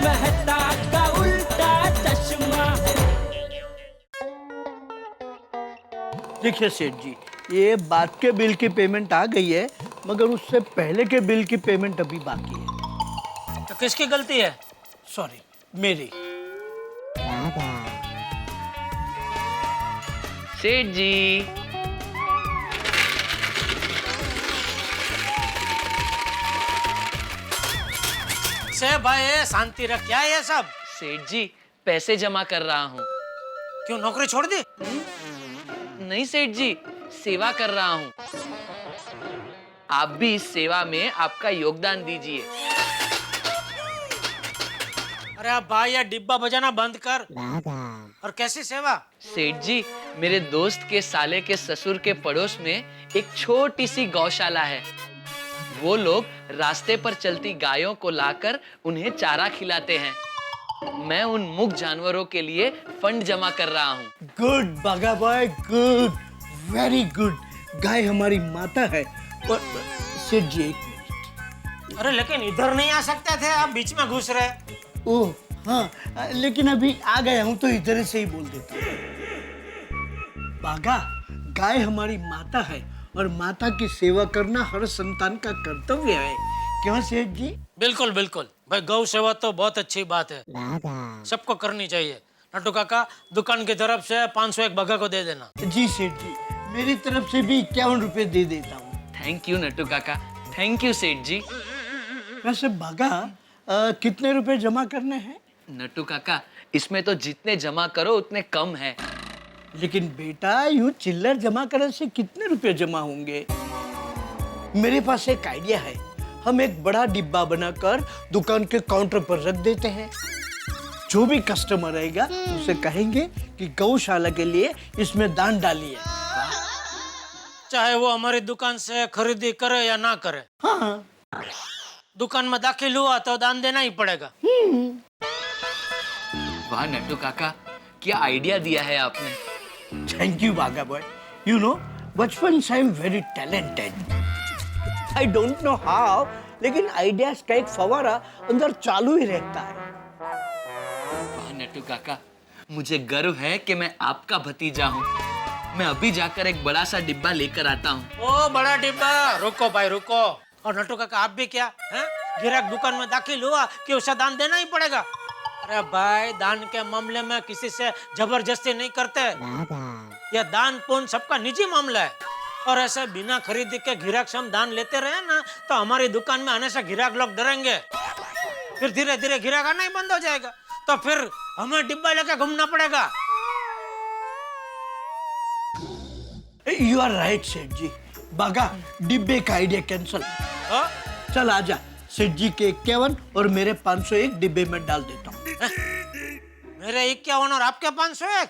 मेहता का उल्टा चश्मा। देखिए सेठ जी, ये बाद के बिल की पेमेंट आ गई है, मगर उससे पहले के बिल की पेमेंट अभी बाकी है। तो किसकी गलती है? सॉरी, मेरी। सेठ जी, से भाई शांति रख, क्या है ये सब? सेठ जी पैसे जमा कर रहा हूँ। क्यों नौकरी छोड़ दी? नहीं सेठ जी, सेवा कर रहा हूँ। आप भी इस सेवा में आपका योगदान दीजिए। अरे अब भाई ये डिब्बा बजाना बंद कर। और कैसी सेवा? सेठ जी, मेरे दोस्त के साले के ससुर के पड़ोस में एक छोटी सी गौशाला है। वो लोग रास्ते पर चलती गायों को लाकर उन्हें चारा खिलाते हैं। मैं उन मूक जानवरों के लिए फंड जमा कर रहा हूँ। गुड बागा बॉय, गुड, वेरी गुड। गाय हमारी माता है। और सेठ जी एक मिनट। अरे लेकिन इधर नहीं आ सकते थे, आप बीच में घुस रहे। ओह हाँ, लेकिन अभी आ गया हूँ तो इधर से ही बोल देता हूँ। बागा, गाय हमारी माता है और माता की सेवा करना हर संतान का कर्तव्य है। क्यों सेठ जी? बिल्कुल बिल्कुल भाई, गौ सेवा तो बहुत अच्छी बात है, सबको करनी चाहिए। नट्टू काका, दुकान की तरफ से 501 बगा को दे देना। जी सेठ जी, मेरी तरफ से भी 51 रुपए दे देता हूँ। थैंक यू नट्टू काका, थैंक यू सेठ जी। वैसे बागा, कितने रुपए जमा करने हैं? नट्टू काका, इसमें तो जितने जमा करो उतने कम है। लेकिन बेटा, यूं चिल्लर जमा करने से कितने रुपए जमा होंगे? मेरे पास एक आइडिया है। हम एक बड़ा डिब्बा बनाकर दुकान के काउंटर पर रख देते हैं। जो भी कस्टमर आएगा उसे कहेंगे कि गौशाला के लिए इसमें दान डालिए। चाहे वो हमारी दुकान से खरीदी करे या ना करे। हाँ। दुकान में दाखिल हुआ तो दान देना ही पड़ेगा। वाह नट्टू काका, क्या आइडिया दिया है आपने। थैंक यू बागा बॉय। यू नो, बचपन से I am very talented. I don't know how, लेकिन आइडियाज का एक फवारा अंदर चालू ही रहता है। वाह नट्टू काका, मुझे गर्व है कि मैं आपका भतीजा हूँ। मैं अभी जाकर एक बड़ा सा डिब्बा लेकर आता हूँ। ओ बड़ा डिब्बा, रुको भाई रुको। और नट्टू काका आप भी क्या हैं? गिराक दुकान में दाखिल हुआ कि उसे दान देना ही पड़ेगा। अरे भाई, दान के मामले में किसी से जबरदस्ती नहीं करते। यह दान पुण्य सबका निजी मामला है। और ऐसे बिना खरीदी के गिराक से हम दान लेते रहे ना, तो हमारी दुकान में आने से गिराक लोग डरेंगे। फिर धीरे धीरे गिराक आना ही बंद हो जाएगा। तो फिर हमें डिब्बा लेके घूमना पड़ेगा। यू आर राइट सेठ जी। बागा, डिब्बे का आइडिया कैंसल। चल आजा, सेठ जी के 51 और मेरे 501 डिब्बे में डाल देता हूँ। मेरे 51 और आपके 501?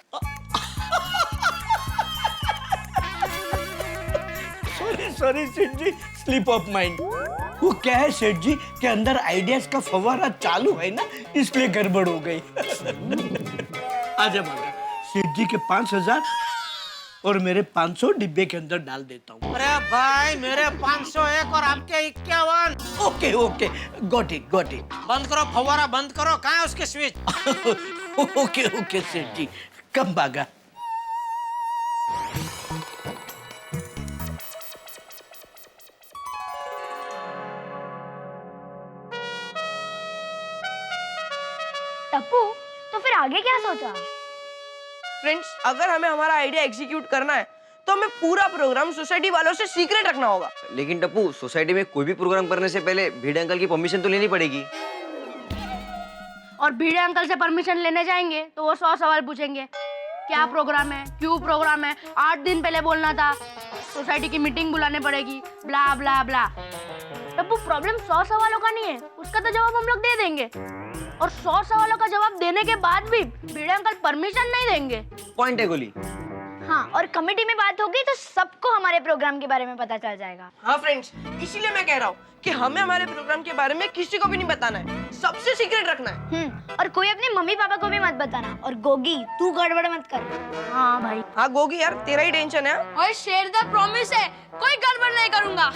सॉरी सेठ जी, स्लिप ऑफ माइंड। वो क्या है सेठ जी के अंदर आइडियाज का फव्वारा चालू है ना, इसलिए गड़बड़ हो गई। आजा बागा, सेठ जी के 5000 और मेरे 500 डिब्बे के अंदर डाल देता हूँ। अरे भाई, मेरे 501 और आपके 51। Okay okay, got it got it. बंद करो फव्वारा, बंद करो। कहाँ है उसके स्विच? ओके ओके सेठ जी, कम बागा। टप्पू, तो फिर आगे क्या सोचा? फ्रेंड्स, अगर हमें हमारा आइडिया एग्जीक्यूट करना है तो हमें पूरा प्रोग्राम सोसाइटी वालों से सीक्रेट रखना होगा। लेकिन टप्पू, सोसाइटी में कोई भी प्रोग्राम करने से पहले भिड़े अंकल की परमिशन तो लेनी पड़ेगी। और भिड़े अंकल से परमिशन लेने जाएंगे तो वो 100 सवाल पूछेंगे। क्या प्रोग्राम है, क्यों प्रोग्राम है, 8 दिन पहले बोलना था, सोसाइटी की मीटिंग बुलाने पड़ेगी, ब्ला ब्ला ब्ला। टप्पू, प्रॉब्लम 100 सवालों का नहीं है, उसका तो जवाब हम लोग दे देंगे। और 100 सवालों का जवाब देने के बाद भी भिड़े अंकल परमिशन नहीं देंगे। पॉइंट है गोली। हाँ, और कमेटी में बात होगी तो सबको हमारे प्रोग्राम के बारे में पता चल जाएगा। हाँ फ्रेंड्स, इसीलिए मैं कह रहा हूँ कि हमें हमारे प्रोग्राम के बारे में किसी को भी नहीं बताना है, सबसे सीक्रेट रखना है। और कोई अपने मम्मी पापा को भी मत बताना। और गोगी, तू गड़बड़ मत कर। हाँ भाई। हाँ गोगी यार, तेरा ही टेंशन है। और शेरदार प्रॉमिस है, कोई गड़बड़ नहीं करूंगा।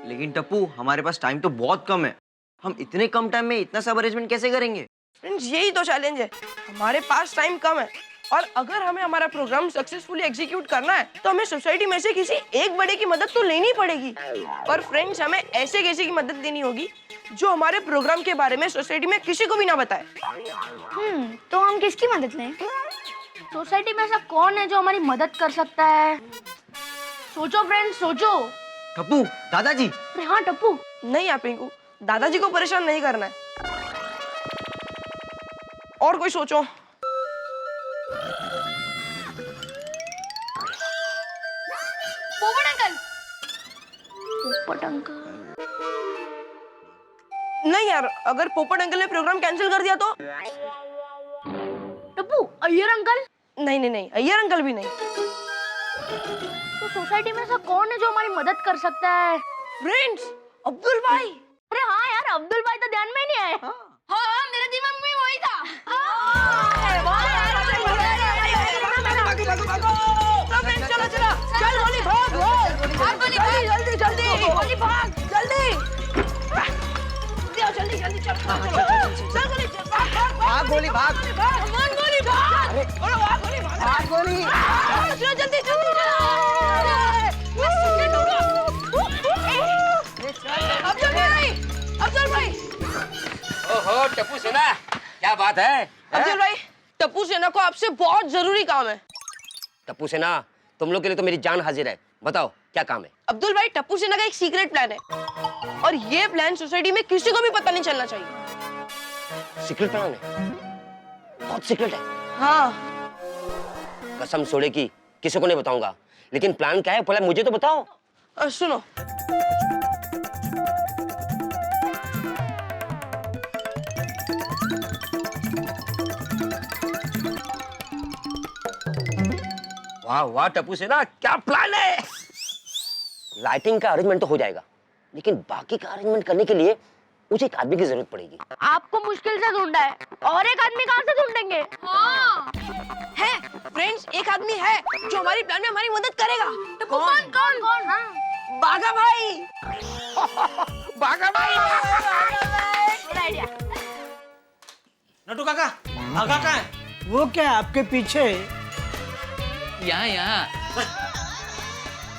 लेकिन टप्पू, हमारे पास टाइम तो बहुत कम है। हम इतने कम टाइम में इतना सब अरेंजमेंट कैसे करेंगे? फ्रेंड्स यही तो चैलेंज है, हमारे पास टाइम कम है और अगर हमें हमारा प्रोग्राम सक्सेसफुली एग्जीक्यूट करना है तो हमें सोसाइटी में से किसी एक बड़े की मदद तो लेनी पड़ेगी। पर फ्रेंड्स हमें ऐसे किसी की मदद लेनी होगी जो हमारे प्रोग्राम के बारे में सोसाइटी में किसी को भी ना बताए। तो हम किसकी मदद लें? सोसाइटी में ऐसा कौन है जो हमारी मदद कर सकता है? सोचो फ्रेंड्स, सोचो। टप्पू, दादाजी। अरे हाँ टप्पू। नहीं यार पिंकू, दादाजी को परेशान नहीं करना है, और कोई सोचो। पोपट अंकल। पोपट अंकल? नहीं यार, अगर पोपट अंकल ने प्रोग्राम कैंसिल कर दिया तो? टप्पू, अय्यर अंकल? नहीं नहीं नहीं, अय्यर अंकल भी नहीं। तो सोसाइटी में ऐसा कौन है जो हमारी मदद कर सकता है? फ्रेंड्स, अब्दुल भाई। अरे हाँ यार, अब्दुल भाई तो ध्यान में ही नहीं आए। हाँ, मेरे दिमाग में वही था। चलो चलो, चल गोली भाग, जल्दी जल्दी गोली भाग, जल्दी जल्दी जल्दी, चल चल गोली भाग गोली भाग, गोली भाग, अरे भाग गोली भाग गोली, चलो जल्दी जल्दी अब्दुल भाई। ओहो टप्पू सेना, क्या बात है? अब्दुल भाई, टप्पू सेना को आपसे बहुत जरूरी काम है। टप्पू सेना, तुम लोग के लिए तो मेरी जान हाजिर है, बताओ क्या काम है? अब्दुल भाई, टप्पू सेना का एक सीक्रेट प्लान है और ये प्लान सोसाइटी में किसी को भी पता नहीं चलना चाहिए। सीक्रेट प्लान है? बहुत सीक्रेट है। हाँ। कसम सोने की किसी को नहीं बताऊंगा, लेकिन प्लान क्या है पहले मुझे तो बताओ। सुनो, वाह वाह टप्पू सेना, क्या प्लान है? लाइटिंग का अरेंजमेंट तो हो जाएगा, लेकिन बाकी का अरेंजमेंट करने के लिए मुझे एक आदमी की जरूरत पड़ेगी। आपको मुश्किल से ढूंढा है, और एक आदमी कहाँ से ढूंढेंगे? हाँ। है फ्रेंड्स, एक आदमी है जो हमारी प्लान में हमारी मदद करेगा। कौन कौन कौन? हाँ। बागा भाई। बागा भाई। Good idea. नटू काका, भागा कहाँ है? वो क्या आपके पीछे? यहाँ यहाँ।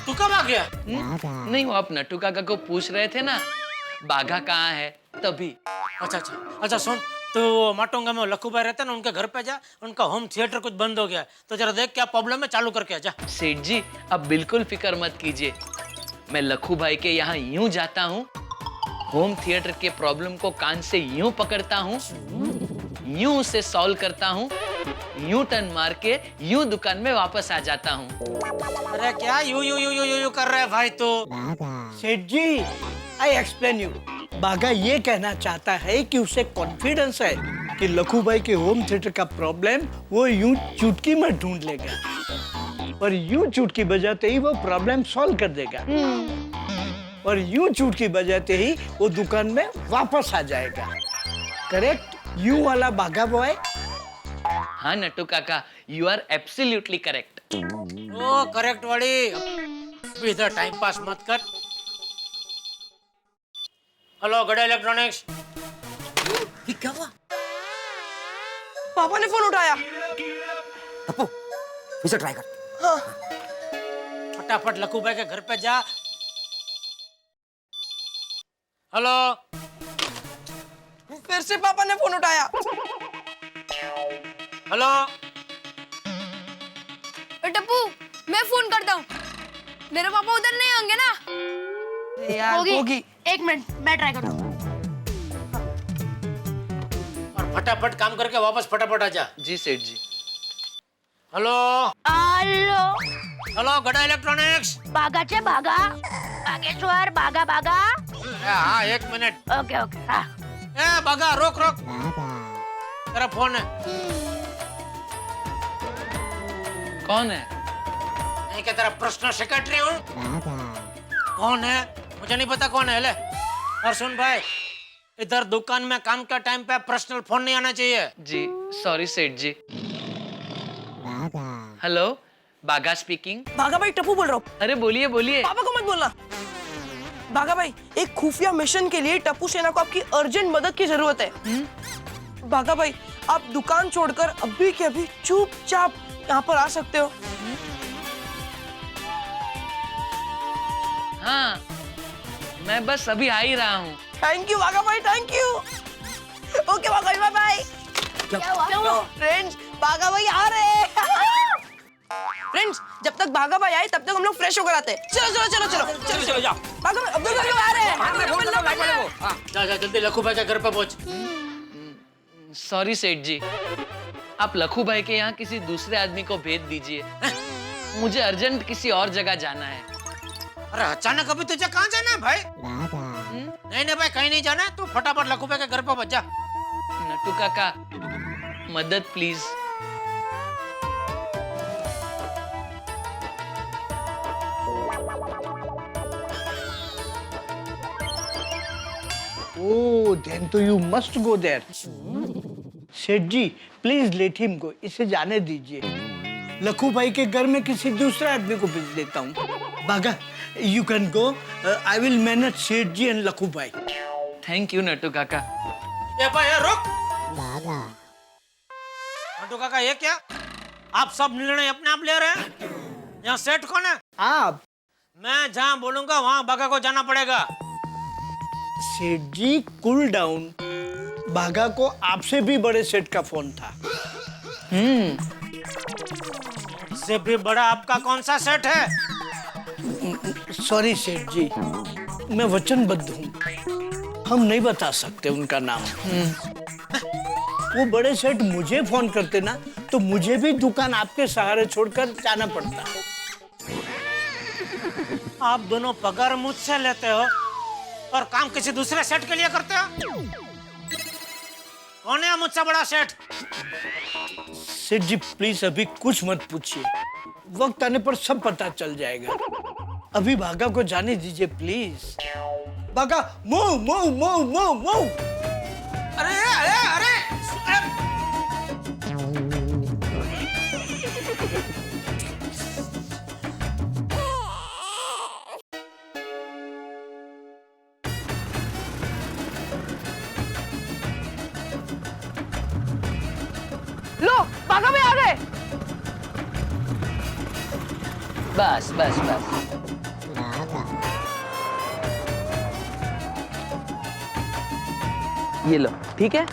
तू कब आ गया? नहीं, वो आप नट्टू काका को पूछ रहे थे ना, बाघा कहाँ है, तभी। अच्छा अच्छा अच्छा, सुन, तो माटोंगा में लखू भाई रहते ना, उनके घर पे जा, उनका होम थिएटर कुछ बंद हो गया है, तो जरा देख क्या प्रॉब्लम है, चालू करके आ जा। सेठ जी, अब बिल्कुल फिक्र मत कीजिए, मैं लखू भाई के यहाँ यूं जाता हूँ, होम थिएटर के प्रॉब्लम को कान से यूं पकड़ता हूँ, यूं उसे सॉल्व करता हूँ, यूं टर्न मार के यूं दुकान में वापस आ जाता हूँ। अरे क्या you you you you you कर रहा है भाई तो? सेठ जी, आई एक्सप्लेन यू। बागा ये कहना चाहता है कि उसे कॉन्फिडेंस है कि लखू भाई के होम थिएटर का प्रॉब्लम वो यूं चुटकी में ढूंढ लेगा, और यूं चुटकी बजाते ही वो प्रॉब्लम सॉल्व कर देगा, और यूं चुटकी बजाते ही वो दुकान में वापस आ जाएगा। करेक्ट? यू वाला बागा बॉय। हाँ Nattu Kaka, you are absolutely correct. ओ करेक्ट वाली, अभी इधर टाइम पास मत कर। हेलो गड़ा इलेक्ट्रॉनिक्स। ये क्या हुआ? पापा ने फोन उठाया। टप्पू, फिर से ट्राई कर। हाँ। फटाफट लखू भाई के घर पे जा। हेलो। फिर से पापा ने फोन उठाया। हेलो। टप्पू, मैं फोन करता हूँ, मेरे पापा उधर नहीं होंगे ना? यार होगी। एक मिनट, मैं ट्राई करता हूँ। और फटाफट काम करके वापस फटाफट आ जा। जी सेठ जी। हेलो। हेलो। हेलो गड़ा इलेक्ट्रॉनिक्स। बागाचे बागा, बागेश्वर बागा बागा। हाँ एक मिनट। Okay okay. हाँ। ए बागा, रोक रोक, तेरा फोन है। कौन है? नहीं क्या तेरा पर्सनल सेक्रेटरी हूँ? कौन है? मुझे नहीं पता कौन है। ले और सुन भाई, इधर दुकान में काम के टाइम पे पर्सनल फोन नहीं आना चाहिए। जी सॉरी सेठ जी। हेलो, बागा स्पीकिंग। बागा भाई, टप्पू बोल रहा हूँ। अरे बोलिए बोलिए। पापा को मत बोलना। बागा भाई, एक खुफिया मिशन के लिए टप्पू सेना को आपकी अर्जेंट मदद की जरूरत है। बागा भाई, आप दुकान छोड़कर अभी के अभी चुपचाप यहाँ पर आ सकते हो। हाँ, मैं बस अभी आ ही रहा हूँ। थैंक यू बागा भाई, थैंक यू। ओके बागा भाई, बाय बाय। फ्रेंड्स, बागा भाई आ रहे हैं। फ्रेंड्स, जब तक बागा भाई आए तब तक हम लोग फ्रेश होकर आते हैं। चलो चलो चलो चलो चलो चलो जाओ। बागा भाई, अब्दुल भाई आ रहे हैं। जा जा जल्दी लखू भाई के घर पे पहुंच। सॉरी सेठ जी, आप लखू भाई के यहाँ किसी दूसरे आदमी को भेज दीजिए। मुझे अर्जेंट किसी और जगह जाना है। अरे अचानक अभी तुझे कहाँ जाना है भाई? नहीं नहीं भाई, कहीं नहीं जाना है, तू फटाफट लखू भाई के घर पे पहुंच जा। नट्टू काका, मदद प्लीज। Oh, then तो you must go there. सेठ जी, प्लीज लेट हिम गो, इसे जाने दीजिए। लखू भाई के घर में किसी दूसरे आदमी को भेज देता हूँ। बागा, you can go. I will manage सेठ जी and लखू भाई। थैंक यू नट्टू काका। ये भाई, ये रुक। नट्टू काका, ये क्या? आप सब निर्णय अपने आप ले रहे हैं? यहाँ सेठ कौन है? आप। मैं जहाँ बोलूंगा वहाँ बागा को जाना पड़ेगा। सेठ जी, कूल डाउन। बागा को आपसे भी बड़े सेठ का फोन था। इससे भी बड़ा आपका कौन सा सेठ है? सॉरी सेठ जी, मैं वचनबद्ध हूँ, हम नहीं बता सकते उनका नाम। वो बड़े सेठ मुझे फोन करते ना, तो मुझे भी दुकान आपके सहारे छोड़कर जाना पड़ता। आप दोनों पगार मुझसे लेते हो और काम किसी दूसरे सेठ के लिए करते हो? कौन है मुझसे बड़ा सेठ? सेठ जी प्लीज अभी कुछ मत पूछिए, वक्त आने पर सब पता चल जाएगा। अभी बागा को जाने दीजिए प्लीज। बागा, move move move move move. अरे अरे अरे, लो, बागा भाई आ गए। बस बस बस। ये लो, ठीक है?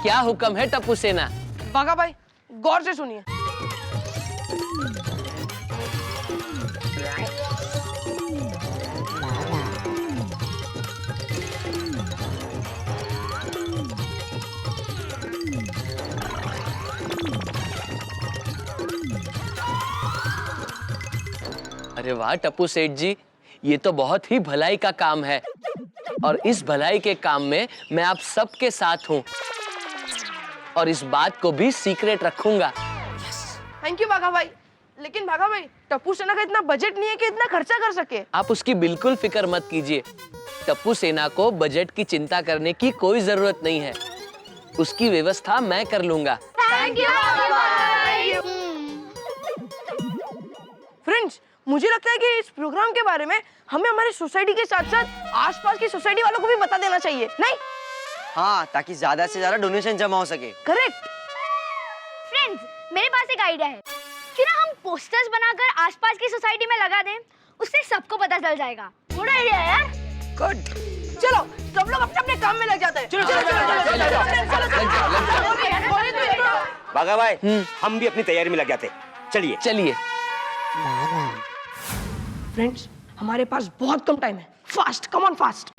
क्या हुक्म है टप्पू सेना? बागा भाई, गौर से सुनिए। अरे वाह टप्पू सेठ जी, ये तो बहुत ही भलाई का काम है और इस भलाई के काम में मैं आप सबके साथ हूँ और इस बात को भी सीक्रेट रखूंगा। थैंक यू बागा भाई। लेकिन बागा भाई, टप्पू सेना का इतना बजट नहीं है कि इतना खर्चा कर सके। आप उसकी बिल्कुल फिक्र मत कीजिए। टप्पू सेना को बजट की चिंता करने की कोई जरूरत नहीं है, उसकी व्यवस्था मैं कर लूंगा। थैंक यू बागा भाई। फ्रेंड्स, मुझे लगता है कि इस प्रोग्राम के बारे में हमें हमारी सोसाइटी के साथ साथ आसपास की सोसाइटी वालों को भी बता देना चाहिए, नहीं? हाँ, ताकि ज्यादा से ज्यादा डोनेशन जमा हो सके। करेक्ट। फ्रेंड्स, मेरे पास एक आइडिया है। क्यों ना हम पोस्टर्स बनाकर आसपास की सोसाइटी में लगा दें, उससे सबको पता चल जाएगा। थोड़ा आइडिया है यार। गुड। चलो, सब लोग अपने अपने काम में लग जाते हैं। चलो चलो चलो चलो। बागा भाई, हम भी अपनी तैयारी में लग जाते। चलिए चलिए। फ्रेंड्स, हमारे पास बहुत कम टाइम है। Fast, come on fast.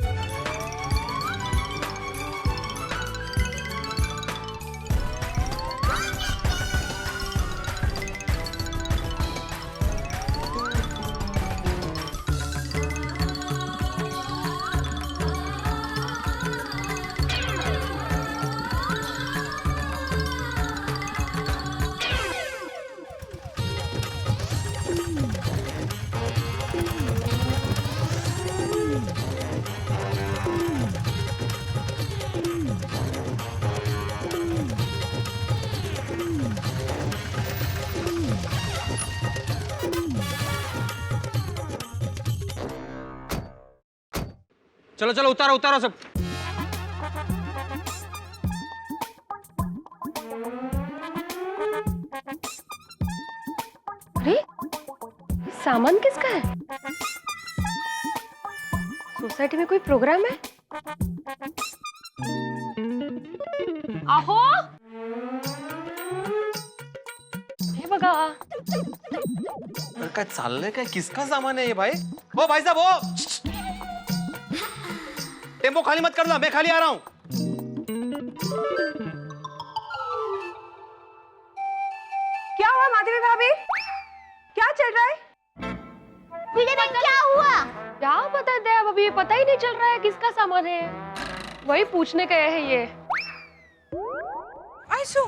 चलो चलो उतारो उतारो सब। अरे सामान किसका है? सोसाइटी में कोई प्रोग्राम है? आहो हे बघा, काय चाललंय काय? किसका सामान है ये भाई? ओ भाई साहब, ओ टेम्पो खाली मत कर दो, मैं खाली आ रहा हूँ। क्या हुआ माधवी भाभी? क्या चल रहा है? क्या हुआ? क्या बता दे, अब अभी पता ही नहीं चल रहा है किसका सामान है। वही पूछने गए हैं ये। आयशु,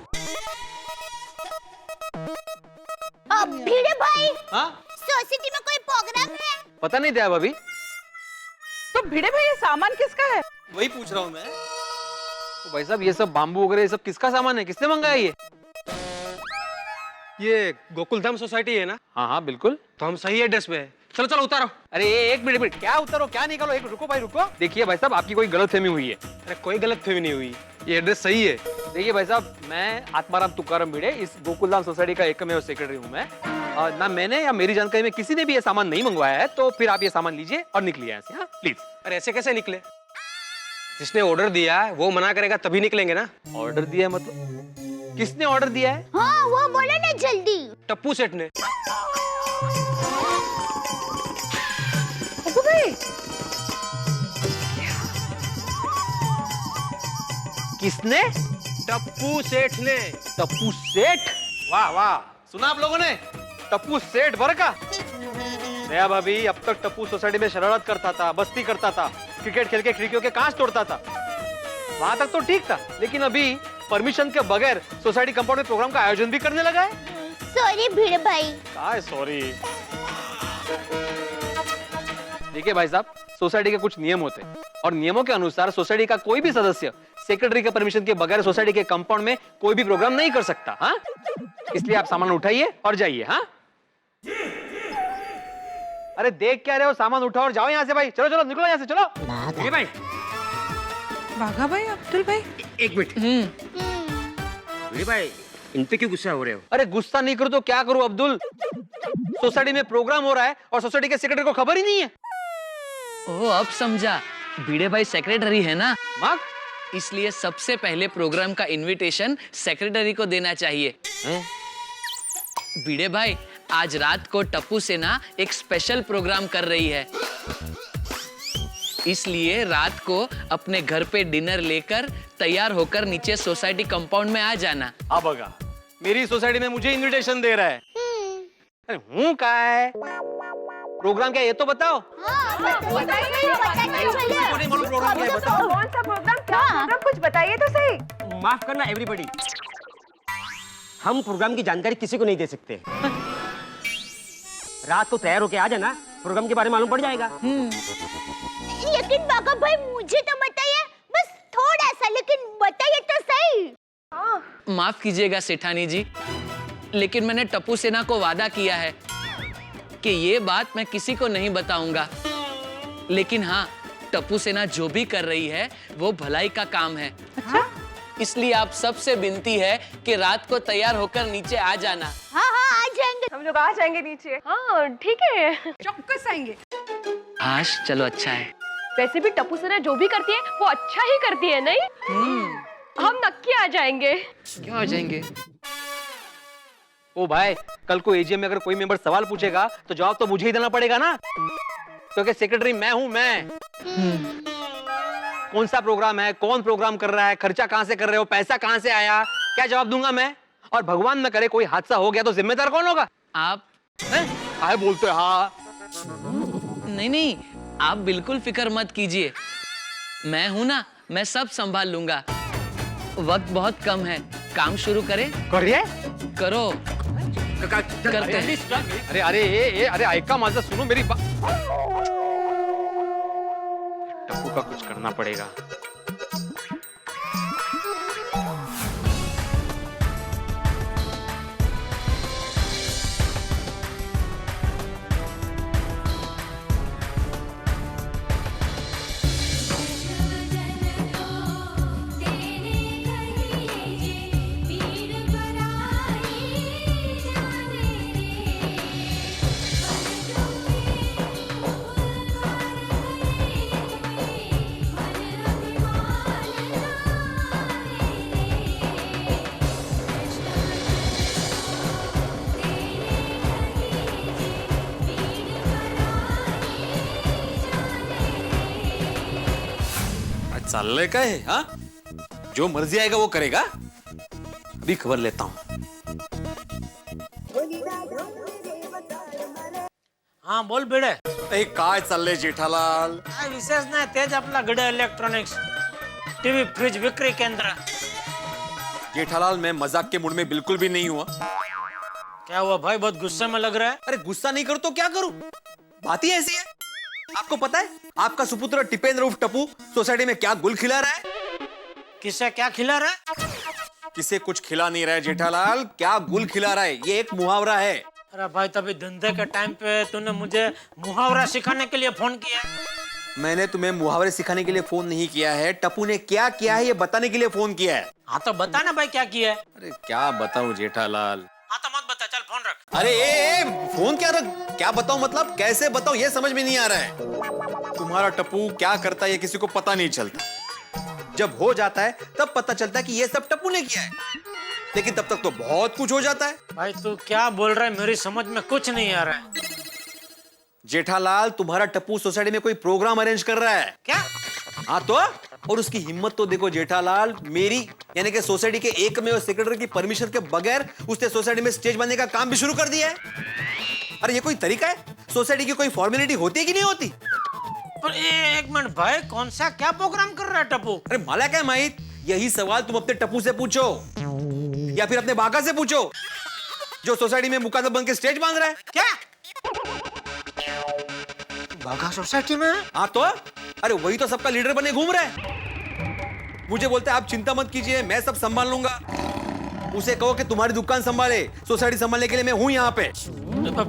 भिड़े भाई, हाँ सोसाइटी में कोई प्रोग्राम है? पता नहीं दिया भाभी, तो भिड़े भाई ये सामान किसका है? वही पूछ रहा हूँ मैं। तो भाई साहब ये सब बाम्बू वगैरह ये सब किसका सामान है? किसने मंगाया ये गोकुलधाम सोसाइटी है ना? हाँ हाँ बिल्कुल, तो हम सही एड्रेस पे है। चलो चलो उतारो। अरे एक मिनट, क्या उतारो क्या निकालो, एक रुको भाई रुको। देखिए भाई साहब आपकी कोई गलतफहमी हुई है। अरे कोई गलतफहमी नहीं हुई, ये एड्रेस सही है। देखिए भाई साहब, मैं आत्माराम तुकाराम भिड़े इस गोकुलधाम सोसाइटी का एकमेव सेक्रेटरी हूँ मैं। ना मैंने या मेरी जानकारी में किसी ने भी ये सामान नहीं मंगवाया है, तो फिर आप ये सामान लीजिए और निकलिए यहाँ से। हाँ प्लीज। अरे ऐसे कैसे निकले? जिसने ऑर्डर दिया है वो मना करेगा तभी निकलेंगे ना। ऑर्डर दिया है मतलब? किसने ऑर्डर दिया है? हाँ वो बोले ना जल्दी। टप्पू सेठ ने। किसने? टप्पू सेठ ने। टप्पू सेठ? वाह वाह, सुना आप लोगों ने? टप्पू सेठ बर का। दया भाभी, अब तक टप्पू सोसाइटी में शरारत करता था, मस्ती करता था, क्रिकेट खेल के खिड़कियों के कांच तोड़ता था, वहां तक तो ठीक था। लेकिन अभी परमिशन के बगैर सोसाइटी कंपाउंड में प्रोग्राम का आयोजन भी करने लगा है। सॉरी भिड़े भाई। काय सॉरी? देखिए भाई साहब, सोसाइटी के कुछ नियम होते हैं और नियमों के अनुसार सोसाइटी का कोई भी सदस्य सेक्रेटरी के परमिशन के बगैर सोसाइटी के कंपाउंड में कोई भी प्रोग्राम नहीं कर सकता। हाँ, इसलिए आप सामान उठाइए और जाइए। हाँ, अरे देख क्या रहे हो, सामान उठाओ और जाओ यहाँ से भाई। चलो चलो निकलो यहाँ से, चलो। भाई बाघा भाई, अब्दुल भाई, एक मिनट। भिड़े भाई, इन पे क्यों गुस्सा हो रहे हो? अरे गुस्सा नहीं करो तो क्या करूं अब्दुल? सोसाइटी में प्रोग्राम हो रहा है और सोसाइटी के सेक्रेटरी को खबर ही नहीं है। ओह अब समझा, भिड़े भाई सेक्रेटरी है ना, माँ? इसलिए सबसे पहले प्रोग्राम का इनविटेशन सेक्रेटरी को देना चाहिए। भिड़े भाई, आज रात को टप्पू सेना एक स्पेशल प्रोग्राम कर रही है, इसलिए रात को अपने घर पे डिनर लेकर तैयार होकर नीचे सोसाइटी कंपाउंड में आ जाना। अब बगा, मेरी सोसाइटी में मुझे इनविटेशन दे रहा है। अरे हूँ क्या है? प्रोग्राम क्या ये तो बताओ। प्रोग्राम क्या है बताओ। कौन सा प्रोग्राम, क्या प्रोग्राम, कुछ बताइए तो सही। माफ करना एवरीबॉडी, हम प्रोग्राम की जानकारी किसी को नहीं दे सकते। रात को तैयार होके आ जाना, प्रोग्राम के बारे में मालूम पड़ जाएगा। लेकिन बाघा भाई मुझे तो बताइए, बस थोड़ा सा, लेकिन बताइए तो सही। माफ कीजिएगा सेठानी जी, लेकिन मैंने टप्पू सेना को वादा किया है कि ये बात मैं किसी को नहीं बताऊंगा। लेकिन हाँ, टप्पू सेना जो भी कर रही है वो भलाई का काम है। अच्छा? इसलिए आप सबसे विनती है कि रात को तैयार होकर नीचे आ जाना। हाँ हाँ आ जाएंगे, हम लोग आ जाएंगे नीचे। हाँ ठीक है, चौक्कस आएंगे। आश चलो अच्छा है। वैसे भी टप्पू सेना जो भी करती है वो अच्छा ही करती है, नहीं? हम नक्की आ जाएंगे। क्यों आ जाएंगे? ओ भाई, कल को एजीएम में अगर कोई मेंबर सवाल पूछेगा तो जवाब तो मुझे ही देना पड़ेगा ना, क्योंकि सेक्रेटरी मैं हूं। मैं कौन सा प्रोग्राम है, कौन प्रोग्राम कर रहा है, खर्चा कहां से कर रहे हो, पैसा कहां से आया, क्या जवाब दूंगा मैं? और भगवान न करे कोई हादसा हो गया तो जिम्मेदार कौन होगा? आप आए बोलते हैं। हाँ नहीं नहीं, आप बिल्कुल फिक्र मत कीजिए, मैं हूं ना, मैं सब संभाल लूंगा। वक्त बहुत कम है, काम शुरू करें? करिए, करो, करते हैं। अरे अरे अरे ऐका माझं, सुनो मेरी बात। टप्पू का कुछ करना पड़ेगा। चाललंय काय हे, हा? जो मर्जी आएगा वो करेगा. अभी खबर लेता हूँ. हाँ बोल बेड़े. ए, काय चाललंय जेठालाल? काय विशेष नाही, तेच आपला गडे इलेक्ट्रॉनिक्स टीवी फ्रिज विक्री केंद्र. जेठालाल, मैं मजाक के मूड में बिल्कुल भी नहीं हुआ. क्या हुआ भाई, बहुत गुस्से में लग रहा है. अरे गुस्सा नहीं करूं तो क्या करूं? बात ही ऐसी है. आपको पता है आपका सुपुत्र टिपेंद्र उर्फ टप्पू सोसाइटी में क्या गुल खिला रहा है? किसे क्या खिला रहा है? किसे कुछ खिला नहीं रहा है जेठालाल, क्या गुल खिला रहा है. ये एक मुहावरा है. अरे भाई, तभी धंधे के टाइम पे तूने मुझे मुहावरा सिखाने के लिए फोन किया. मैंने तुम्हें मुहावरे सिखाने के लिए फोन नहीं किया है. टप्पू ने क्या किया है ये बताने के लिए फोन किया है. हाँ तो बता ना भाई, क्या किया है. अरे क्या बताऊं जेठालाल. हाँ तो मत बता, चल फोन रख. अरे फोन क्या रख, क्या बताऊं मतलब कैसे बताऊं ये समझ में नहीं आ रहा है. तुम्हारा टप्पू क्या करता है ये किसी को पता नहीं चलता. जब हो जाता है तब पता चलता है कि ये सब टप्पू ने किया है, लेकिन तब तक तो बहुत कुछ हो जाता है. भाई तू क्या बोल रहा है, मेरी समझ में कुछ नहीं आ रहा है. जेठालाल, तुम्हारा टप्पू सोसाइटी में कोई प्रोग्राम अरेंज कर रहा है. क्या? हाँ तो, और उसकी हिम्मत तो देखो जेठालाल, मेरी यानी कि सोसाइटी के एकमेव सेक्रेटरी की परमिशन के बगैर उसने सोसाइटी में स्टेज बनने का काम भी शुरू कर दिया है. अरे ये कोई तरीका है? सोसाइटी की कोई फॉर्मेलिटी होती है कि नहीं होती? पर एक मिनट भाई, कौन सा क्या प्रोग्राम कर रहा है टप्पू? अरे माला क्या माहित, यही सवाल तुम अपने टप्पू से पूछो या फिर अपने बागा से पूछो जो सोसाइटी में मुकादम बन के स्टेज बांध रहा है. क्या बागा सोसाइटी में? हाँ तो, अरे वही तो सबका लीडर बने घूम रहा है. मुझे बोलता है आप चिंता मत कीजिए, मैं सब संभाल लूंगा. उसे कहो कि तुम्हारी दुकान संभाले, सोसाइटी संभालने के लिए मैं हूं यहाँ पे.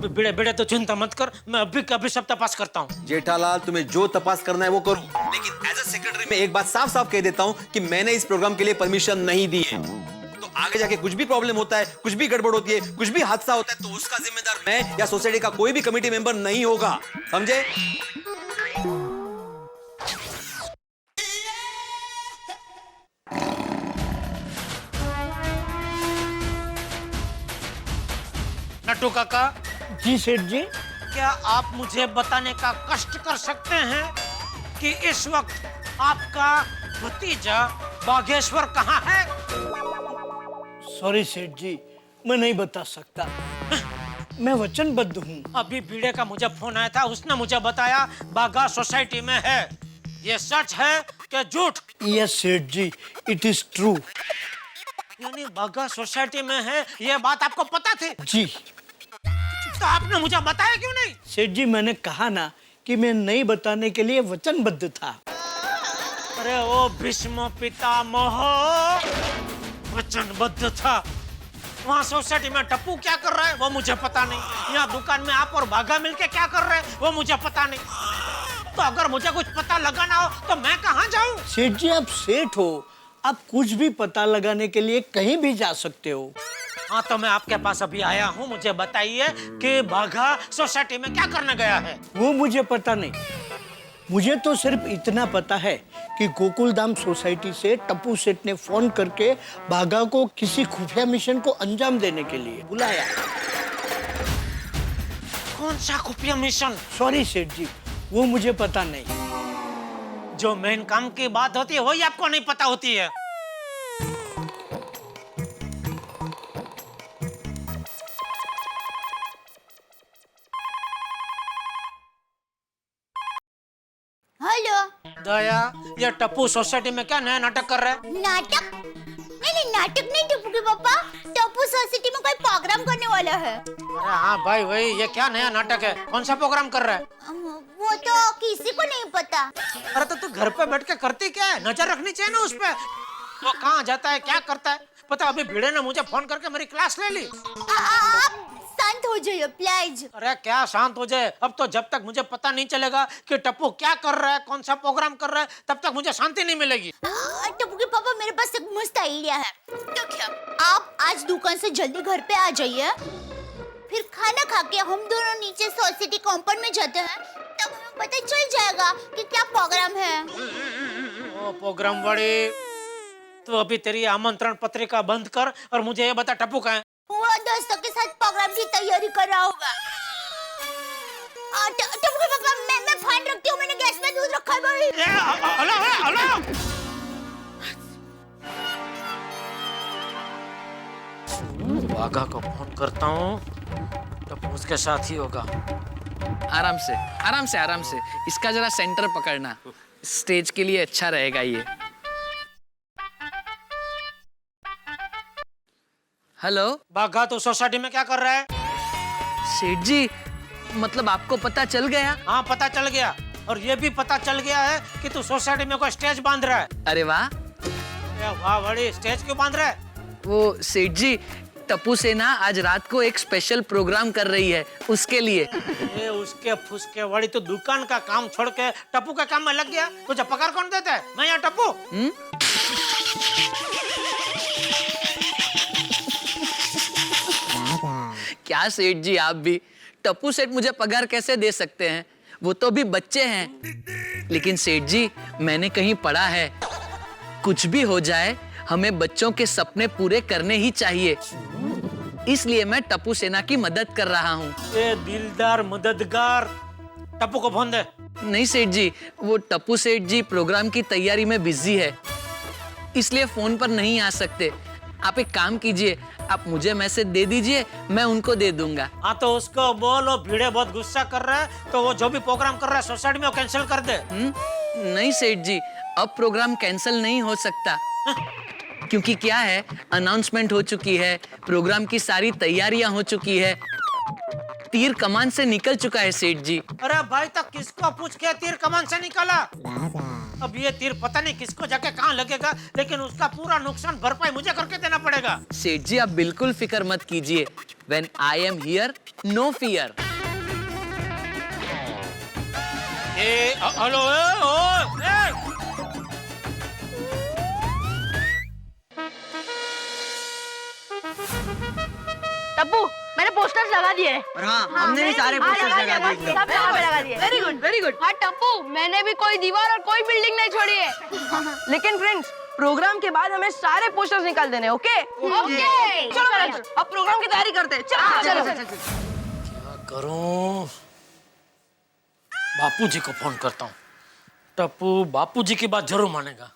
बेड़े बेड़े तो चिंता मत कर, मैं अभी कभी सब तपास करता हूँ. जेठालाल, तुम्हें जो तपास करना है वो करो, लेकिन एज अ सेक्रेटरी मैं एक बात साफ साफ कह देता हूँ कि मैंने इस प्रोग्राम के लिए परमिशन नहीं दी है. तो आगे जाके कुछ भी प्रॉब्लम होता है, कुछ भी गड़बड़ होती है, कुछ भी हादसा होता है, तो उसका जिम्मेदार मैं या सोसाइटी का कोई भी कमेटी मेंबर नहीं होगा, समझे? नट्टू काका. जी सेठ जी. क्या आप मुझे बताने का कष्ट कर सकते हैं कि इस वक्त आपका भतीजा बागेश्वर कहाँ है? सॉरी सेठ जी, मैं नहीं बता सकता. मैं वचनबद्ध हूँ. अभी बीड़े का मुझे फोन आया था, उसने मुझे बताया बागा सोसाइटी में है. ये सच है कि झूठ? यस सेठ जी, इट इज ट्रू. यानी बागा सोसाइटी में है, ये बात आपको पता थी? जी. तो आपने मुझे बताया क्यों नहीं? सेठ जी, मैंने कहा ना कि मैं नहीं बताने के लिए वचनबद्ध था. अरे ओ भीष्म पितामह, वचनबद्ध था. वहाँ सोसाइटी में टप्पू क्या कर रहा है वो मुझे पता नहीं. यहाँ दुकान में आप और बागा मिलके क्या कर रहे हैं वो मुझे पता नहीं. तो अगर मुझे कुछ पता लगाना हो तो मैं कहाँ जाऊँ? सेठ जी, आप सेठ हो, आप कुछ भी पता लगाने के लिए कहीं भी जा सकते हो. हाँ तो मैं आपके पास अभी आया हूँ, मुझे बताइए कि बागा सोसाइटी में क्या करने गया है? वो मुझे पता नहीं. मुझे तो सिर्फ इतना पता है कि गोकुलधाम सोसाइटी से टप्पू सेठ ने फोन करके बागा को किसी खुफिया मिशन को अंजाम देने के लिए बुलाया. कौन सा खुफिया मिशन? सॉरी सेठ जी, वो मुझे पता नहीं. जो मेन काम की बात होती है वही आपको नहीं पता होती है. हेलो. दया, ये टप्पू सोसाइटी में क्या नया नाटक कर रहा है? नाटक? नहीं, नाटक नहीं टप्पू के पापा. टप्पू सोसाइटी में कोई प्रोग्राम करने वाला है. अरे हाँ भाई, वही. ये क्या नया नाटक है? कौन सा प्रोग्राम कर रहा है? वो तो किसी को नहीं पता. अरे तो तू घर पे बैठ के करती क्या है? नजर रखनी चाहिए ना उस पे. वो कहाँ जाता है, क्या करता है? पता अभी भिड़े ने मुझे फोन करके मेरी क्लास ले ली. आप शांत हो जाइए प्लीज. अरे क्या शांत हो जाए? अब तो जब तक मुझे पता नहीं चलेगा कि टप्पू क्या कर रहा है, कौन सा प्रोग्राम कर रहा है, तब तक मुझे शांति नहीं मिलेगी. टप्पू के पापा, मेरे पास एक मस्त आइडिया है. तो क्या आप आज दुकान से जल्दी घर पे आ जाइए, फिर खाना खा के हम दोनों नीचे सोसाइटी कंपाउंड में जाते हैं, तब हमें पता चल जाएगा कि क्या प्रोग्राम है. ओ प्रोग्राम वाली, तो अभी तेरी आमंत्रण पत्रिका बंद कर और मुझे ये बता टप्पू कहाँ है? वो दोस्तों के साथ प्रोग्राम की तैयारी कर रहा होगा. टप्पू के पापा, मैं फोन रखती हूँ, मैंने गैस में दूध रखा है भाई. Hello hello. बाघा को फोन करता हूँ, टप्पू उसके साथ ही होगा। आराम से आराम से आराम से, इसका जरा सेंटर पकड़ना, स्टेज के लिए अच्छा रहेगा ये। हेलो बाघा तो सोसाइटी में क्या कर रहा है? सेठ जी, मतलब आपको पता चल गया? हाँ पता चल गया, और ये भी पता चल गया है कि तू सोसाइटी में कोई स्टेज बांध रहा है। अरे वाह। वाह बड़ी, स्टेज क्यों बांध रहा है? वो सेठ जी, टप्पू सेना आज रात को एक स्पेशल प्रोग्राम कर रही है, उसके लिए। ये उसके फुसके वाली तो दुकान का काम छोड़ के टप्पू का काम में लग गया। तुझे पगार कौन देता है? मैं यहाँ टप्पू। क्या सेठ जी, आप भी? टप्पू सेठ मुझे पगार कैसे दे सकते हैं? वो तो भी बच्चे हैं। लेकिन सेठ जी, मैंने कहीं पढ़ा है, कुछ भी हो जाए हमें बच्चों के सपने पूरे करने ही चाहिए। इसलिए मैं टप्पू सेना की मदद कर रहा हूँ। ये दिलदार मददगार, टप्पू को फोन दे। नहीं सेठ जी, वो टप्पू सेठ जी प्रोग्राम की तैयारी में बिजी है, इसलिए फोन पर नहीं आ सकते। आप एक काम कीजिए, आप मुझे मैसेज दे दीजिए, मैं उनको दे दूंगा। हाँ तो उसको बोलो, भीड़े बहुत गुस्सा कर रहा है, तो वो जो भी प्रोग्राम कर रहा है सोसाइटी में वो कैंसिल कर दे। नहीं सेठ जी, अब प्रोग्राम कैंसिल नहीं हो सकता। क्योंकि क्या है, अनाउंसमेंट हो चुकी है, प्रोग्राम की सारी तैयारियां हो चुकी है, तीर कमान से निकल चुका है सेठ जी। अरे भाई, तक किसको पूछ के तीर कमान से निकाला? अब ये तीर पता नहीं किसको जाके कहाँ लगेगा, लेकिन उसका पूरा नुकसान भरपाई मुझे करके देना पड़ेगा। सेठ जी, आप बिल्कुल फिक्र मत कीजिए। When I am here, no fear. Hello, Tappu, मैंने पोस्टर्स लगा दिए। और हाँ, हमने भी सारे पोस्टर्स लगा दिए। सब यहाँ पे लगा दिए। Very good, very good. हाँ टप्पू, मैंने भी कोई दीवार और कोई बिल्डिंग नहीं छोड़ी है। लेकिन फ्रेंड्स, प्रोग्राम के बाद हमें सारे पोस्टर्स निकाल देने, ओके? ओके। चलो फ्रेंड्स, अब प्रोग्राम की तैयारी करते हैं। चलो चलो। क्या करूं? बापूजी को फोन करता हूँ। टप्पू बापूजी की बात जरूर मानेगा।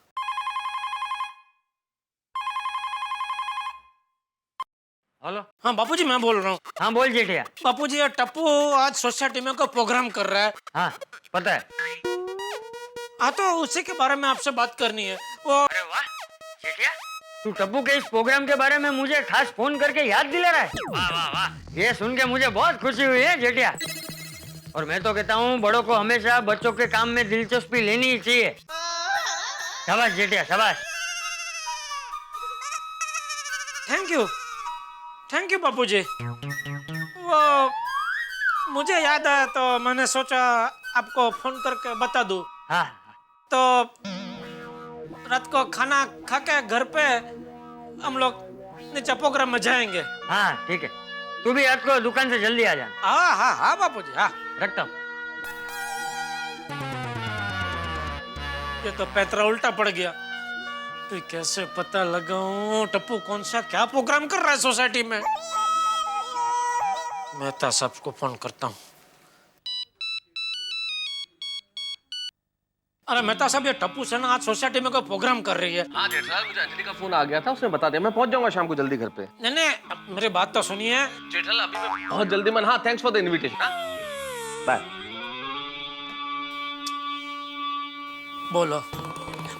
हेलो। हाँ बापूजी, मैं बोल रहा हूँ। हाँ बोल जेठिया। बापूजी, ये टप्पू आज सोसाइटी में कोई प्रोग्राम कर रहा है। हाँ पता है। हाँ तो उसी के बारे में आपसे बात करनी है। वो अरे वाह जेठिया, तू टप्पू के इस प्रोग्राम के बारे में मुझे खास फोन करके याद दिला रहा है। वाह वाह वाह, ये सुन के मुझे बहुत खुशी हुई है जेठिया। और मैं तो कहता हूँ, बड़ों को हमेशा बच्चों के काम में दिलचस्पी लेनी ही चाहिए। शाबाश जेठिया, शाबाश। थैंक यू बापूजी। वो मुझे याद आया तो मैंने सोचा आपको फोन करके बता दूं। हाँ। तो रात को खाना खा के घर पे हम लोग नीचे प्रोग्राम में जाएंगे। हाँ ठीक है, तू भी रात को दुकान से जल्दी आ जाना। हाँ हाँ हाँ बापूजी, हाँ रखता हूँ। ये तो पैतरा उल्टा पड़ गया। तो कैसे पता लगाऊं टप्पू कौन सा क्या प्रोग्राम कर रहा है सोसाइटी में? मेहता साहब को फोन करता हूँ। अरे मेहता साहब, ये टप्पू सेना आज सोसाइटी में कोई प्रोग्राम कर रही है। हाँ जेठ साहब, मुझे अंजलि का फोन आ गया था, उसने बता दिया। मैं पहुंच जाऊंगा शाम को जल्दी घर पे। नहीं नहीं, मेरी बात तो सुनिए। जेठल अभी मैं बहुत जल्दी मन। हाँ thanks for the invitation. Bye. बोलो,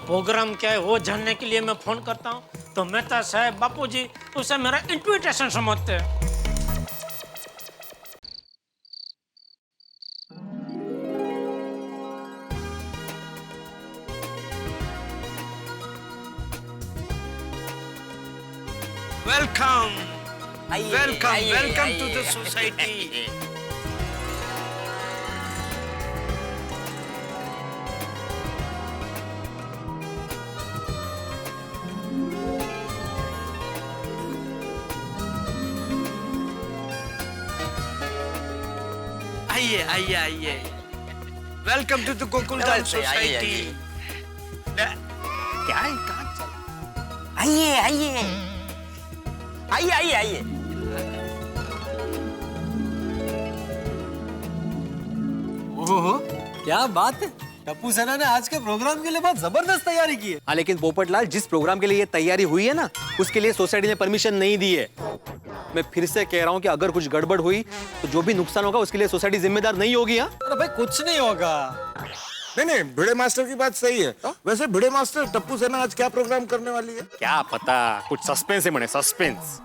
प्रोग्राम क्या है वो जानने के लिए मैं फोन करता हूँ तो मेहता साहब बापूजी उसे मेरा इन्विटेशन समझते हैं। Welcome to the society. आइए आइए आइए, welcome to the Gokuldham society. क्या है, कहाँ चल? आइए आइए आइए आइए आइए। ओहो, क्या बात है। टप्पू सेना ने आज के प्रोग्राम के लिए बहुत जबरदस्त तैयारी की है। हाँ लेकिन पोपटलाल, जिस प्रोग्राम के लिए ये तैयारी हुई है ना, उसके लिए सोसाइटी ने परमिशन नहीं दी है। मैं फिर से कह रहा हूँ कि अगर कुछ गड़बड़ हुई तो जो भी नुकसान होगा उसके लिए सोसाइटी जिम्मेदार नहीं होगी। हाँ अरे भाई कुछ नहीं होगा। नहीं भिड़े मास्टर की बात सही है। वैसे भिड़े मास्टर टप्पू सेना आज क्या प्रोग्राम करने वाली है? क्या पता, कुछ सस्पेंस है मने, सस्पेंस।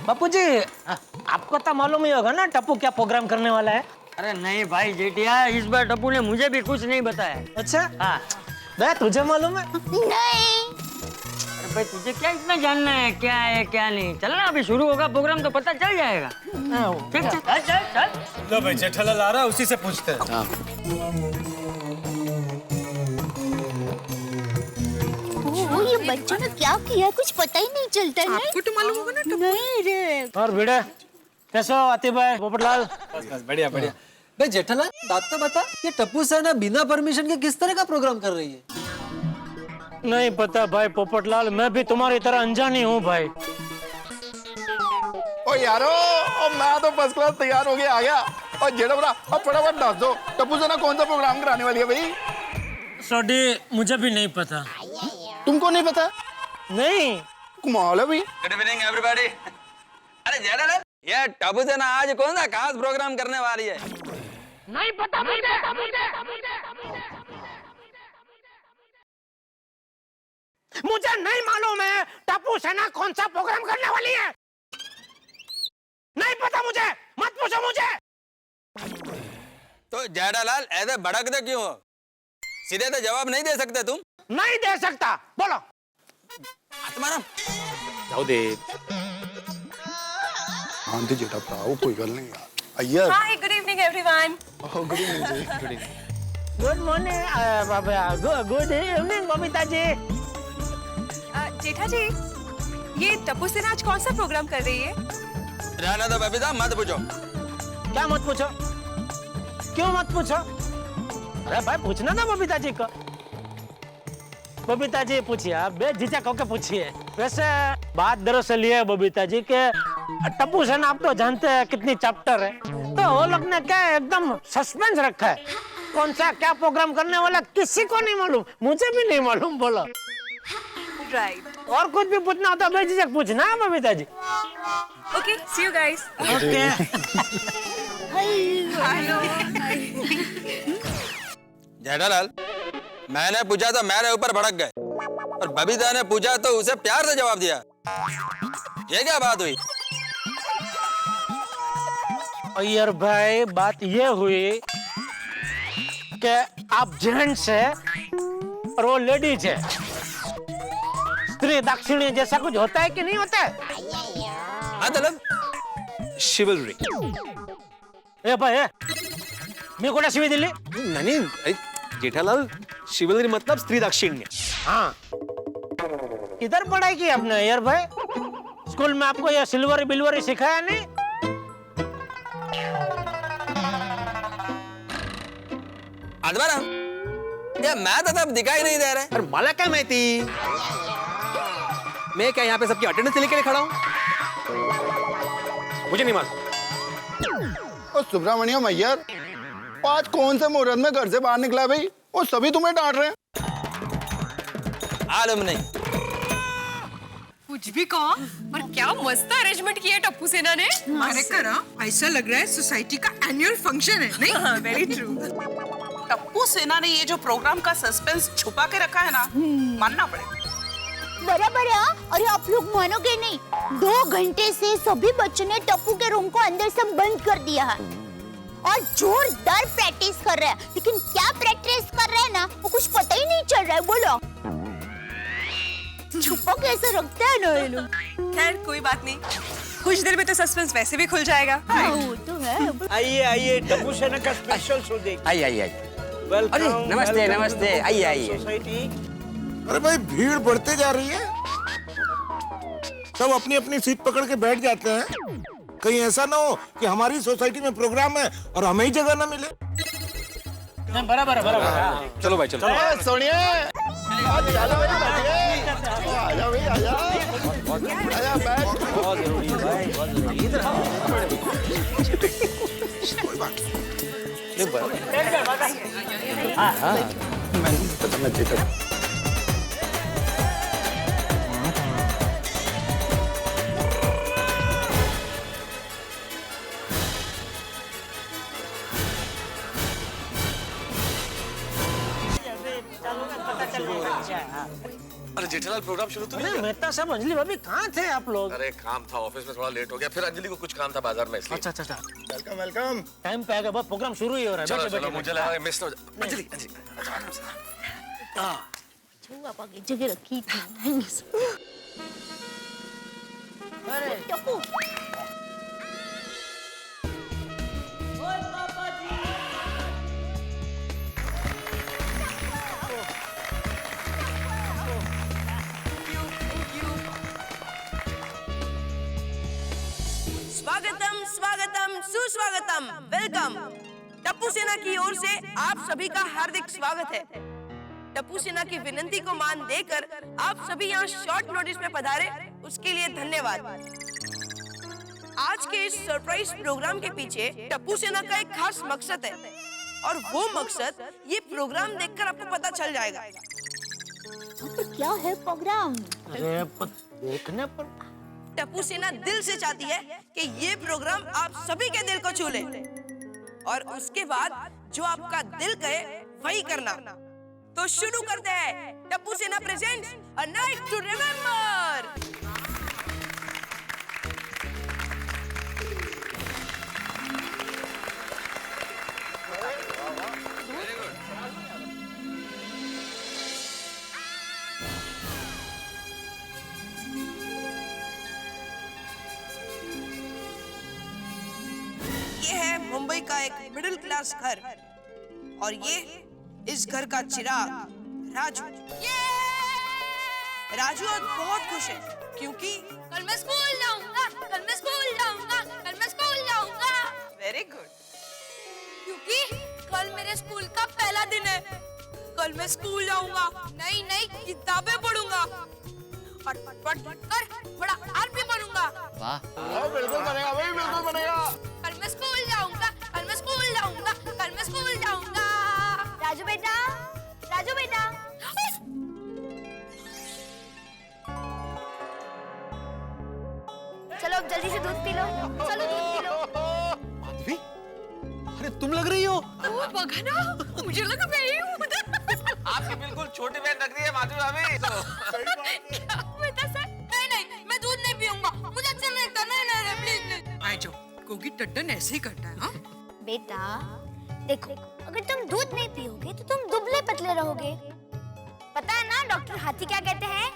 बापू जी आपको तो मालूम ही होगा ना टप्पू क्या प्रोग्राम करने वाला है। अरे नहीं भाई जेठिया, इस बार टप्पू ने मुझे भी कुछ नहीं बताया। अच्छा हाँ बे तुझे मालूम है? नहीं। अरे भाई तुझे क्या इतना जानना है क्या है क्या नहीं? चल ना अभी शुरू होगा प्रोग्राम तो पता चल जाएगा। चल चल चल चल चल। लो भाई जेठालाल आ रहा है, उसी से पूछते हैं। ओ, ये बच्चों ने क्या किया कुछ पता ही नहीं चलता है। आपको तो मालूम होगा ना। नहीं रे। और भिड़े कैसे हो आतिफ भाई, पोपटलाल? बस बढ़िया बढ़िया। भाई जेठालाल बात तो बता, ये टप्पू सेना बिना परमिशन के किस तरह का प्रोग्राम कर रही है? नहीं पता भाई पोपटलाल, मैं भी तुम्हारी तरह अनजानी हूँ भाई। ओ यारो, मैं तो फर्स्ट क्लास तैयार हो गया आ गया। और जेठा अब फटाफट दस दो टप्पू सेना कौन सा प्रोग्राम कराने वाली है भाई? सॉरी मुझे भी नहीं पता। तुमको नहीं पता? नहीं। कमाल है भाई। Good evening everybody. अरे जेठालाल ये टप्पू सेना आज कौन सा खास प्रोग्राम करने वाली है? नहीं पता मुझे। मुझे नहीं मालूम है टप्पू सेना कौन सा प्रोग्राम करने वाली है। नहीं पता मुझे, मत पूछो मुझे। तो जेठालाल ऐसे भड़कते क्यों हो? सीधे तो जवाब नहीं दे सकते तुम? नहीं दे सकता, बोलो। तुम्हारा जाओ दे। हाँ जी जेठा भराओ कोई गल नहीं यार। Iyer. Hi good evening everyone. Good evening जी। Good evening. Good morning, good evening Babita ji. Jetha ji ये टप्पू सेना आज कौन सा प्रोग्राम कर रही है? रहने दो बबीता, मत पूछो। क्या मत पूछो? क्यों मत पूछो? अरे भाई पूछना ना बबीता जी को। बबीता जी पूछिए, आप बेझिझक होकर पूछिए। वैसे बात दरअसल ये है बबीता जी के टप्पू सेना आप तो जानते हैं कितनी चैप्टर है, तो वो लोग ने क्या एकदम सस्पेंस रखा है। कौन सा क्या प्रोग्राम करने वाला किसी को नहीं मालूम, मुझे भी नहीं मालूम। बोलो। राइट। और कुछ भी पूछना होता है बेझिझक पूछना है Babita ji. Okay see you guys. Okay. Hello. Jethalal मैंने पूछा तो मेरे ऊपर भड़क गए, और बबीता ने पूछा तो उसे प्यार से जवाब दिया। ये क्या बात हुई? अय्यर भाई बात ये हुई कि आप जेंट्स है और वो लेडीज है। स्त्री दाक्षिण्य जैसा कुछ होता है कि नहीं होता है? मतलब शिवलरी। ए भाई मैं कोड़ा शिवी दिल्ली नहीं जेठालाल, शिवलरी मतलब स्त्री दाक्षिण्य। हाँ इधर पढ़ाई की आपने यार भाई, स्कूल में आपको ये सिल्वरी बिल्वरी सिखाया नहीं? अदबारा ये मैं तो तब दिखाई नहीं दे रहे। अरे मला क्या माहिती, मैं क्या यहाँ पे सबकी अटेंडेंस लेके खड़ा हूँ? मुझे नहीं मालूम। सुब्रमण्यम अय्यर, आज कौन से मुहूर्त में घर से बाहर निकला भाई? वो सभी तुम्हें डांट रहे हैं। मालूम नहीं। कुछ भी कहो, पर क्या मस्त अरेंजमेंट किया टप्पू सेना ने। अरे करा, ऐसा लग रहा है सोसाइटी का एनुअल फंक्शन है, नहीं? हाँ, वेरी ट्रू। टप्पू सेना ने ये जो प्रोग्राम का सस्पेंस छुपा के रखा है ना, मानना पड़ेगा। बराबर है। अरे आप लोग मानोगे नहीं, 2 घंटे से सभी बच्चों ने टप्पू के रूम को अंदर से बंद कर दिया है और जोरदार प्रैक्टिस कर रहे हैं। लेकिन क्या प्रैक्टिस कर रहे हैं ना, वो कुछ पता ही नहीं चल रहा है। बोलो छुपा कैसे रखते हैं ना ये लोग। खैर कोई बात नहीं, कुछ देर में तो सस्पेंस वैसे भी खुल जाएगा। हाँ, वो तो है। आइए आइए टप्पू सेना का स्पेशल शो देखिए। आइए अरे नमस्ते नमस्ते, आइए सोसाइटी। अरे भाई भीड़ बढ़ते जा रही है, सब अपनी अपनी सीट पकड़ के बैठ जाते हैं। कहीं ऐसा ना हो कि हमारी सोसाइटी में प्रोग्राम है और हमें ही जगह ना मिले। बराबर। चलो भाई चलो। सोनिया आजा भाई, आजा भाई, आजा बैठ। बहुत जरूरी है भाई, बहुत जरूरी है। कोई बात नहीं। हाँ मैं देखा। शुरू हो रही है। अरे जेठालाल प्रोग्राम शुरू तो नहीं अरे हुआ? मेहता साहब, अंजलि भाभी कहाँ थे आप लोग? अरे काम था ऑफिस में, थोड़ा लेट हो गया, फिर अंजलि को कुछ काम था बाजार में इसलिए। अच्छा। Welcome welcome. टाइम पे आ गया, बस प्रोग्राम शुरू ही हो रहा है। चलो बैठे, चलो, बैठे, मुझे बैठे। लगा मिस हो जाए। अंजलि अंजलि आराम से। जो आप आगे जगह रखी थी। अरे टप्पू स्वागतम स्वागतम सुस्वागतम वेलकम। टप्पू सेना की ओर से आप सभी का हार्दिक स्वागत है। टप्पू सेना की विनती को मान देकर आप सभी यहाँ शॉर्ट नोटिस में पधारे, उसके लिए धन्यवाद। आज के इस सरप्राइज प्रोग्राम के पीछे टप्पू सेना का एक खास मकसद है, और वो मकसद ये प्रोग्राम देखकर आपको पता चल जाएगा। क्या है प्रोग्राम? अरे देखने पर टप्पू सेना दिल से चाहती है कि ये प्रोग्राम आप सभी के दिल को छू ले, और उसके बाद जो आपका दिल कहे वही करना। तो शुरू करते हैं। Tappu Sena presents a night to remember. ये है मुंबई का एक मिडिल क्लास घर, और ये इस घर का चिराग राजू। राजू आज बहुत खुश है क्योंकि कल मैं स्कूल जाऊंगा, कल मैं स्कूल जाऊंगा, कल मैं स्कूल जाऊंगा। Very good. क्योंकि कल मेरे स्कूल का पहला दिन है। कल मैं स्कूल जाऊंगा, नई नई किताबें पढ़ूंगा और पढ़ कर बड़ा आदमी बनूंगा। वाह, बिल्कुल बनेगा भाई, बिल्कुल बनेगा। कल मैं स्कूल जाऊंगा, कल मैं स्कूल जाऊंगा, कल मैं स्कूल जाऊंगा। राजू बेटा, राजू बेटा। चलो अब जल्दी से दूध पी लो। चलो दूध पी लो। माधवी, अरे तुम लग रही हो। ओ बघा ना, मुझे लगा मैं ही हूँ। आपकी बिल्कुल छोटी बहन लग रही है माधवी भाभी। क्या बेटा सर? नहीं, मैं दूध नहीं पीऊंगा। मुझे अच्छा नहीं लगता। नहीं, प्लीज। आई जो कोगी टड्डन ऐसे ही करता है। हाँ बेटा देखो, अगर तुम दूध नहीं पियोगे तो तुम दुबले पतले रहोगे। पता है ना डॉक्टर हाथी क्या कहते हैं?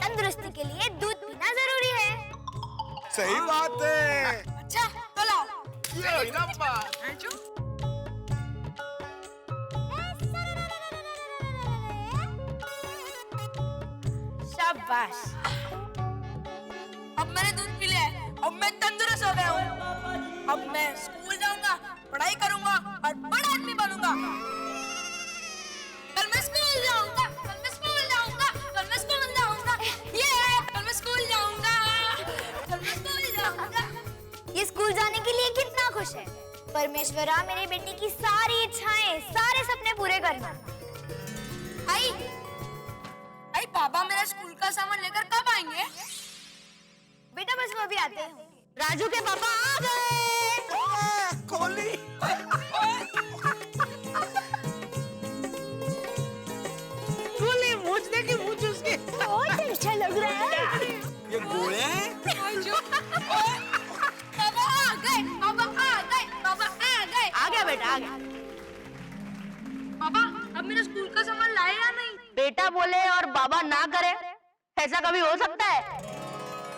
तंदुरुस्ती के लिए दूध पीना जरूरी है। सही बात है। अच्छा तो लाओ। ये ना बात। आई जो शाबाश। अब मैंने दूध पी लिया है, अब मैं तंदुरुस्त हो गया हूँ। अब मैं स्कूल जाऊंगा, पढ़ाई करूंगा और बड़ा आदमी बनूंगा। कल मैं स्कूल जाऊंगा, कल मैं स्कूल जाऊंगा, कल मैं स्कूल जाऊंगा। ये कल मैं स्कूल जाऊंगा, कल मैं स्कूल जाऊंगा। ये स्कूल जाने के लिए कितना खुश है। परमेश्वरा मेरी बेटी की सारी इच्छाएं, सारे सपने पूरे करना। आई पापा मेरा स्कूल का सामान लेकर कब आएंगे? बेटा बस वो अभी आते हैं। राजू के पापा आ गए। कोहली। गोली मुझ देखी, मुझ उसके। बहुत अच्छा लग रहा है। ये गोले हैं? आई जो पापा आ गए, पापा आ गए, पापा आ गए। आ गया बेटा, आ गया। पापा अब मेरे स्कूल का सामान लाए या नहीं? बेटा बोले और बाबा ना करे, ऐसा कभी हो सकता है?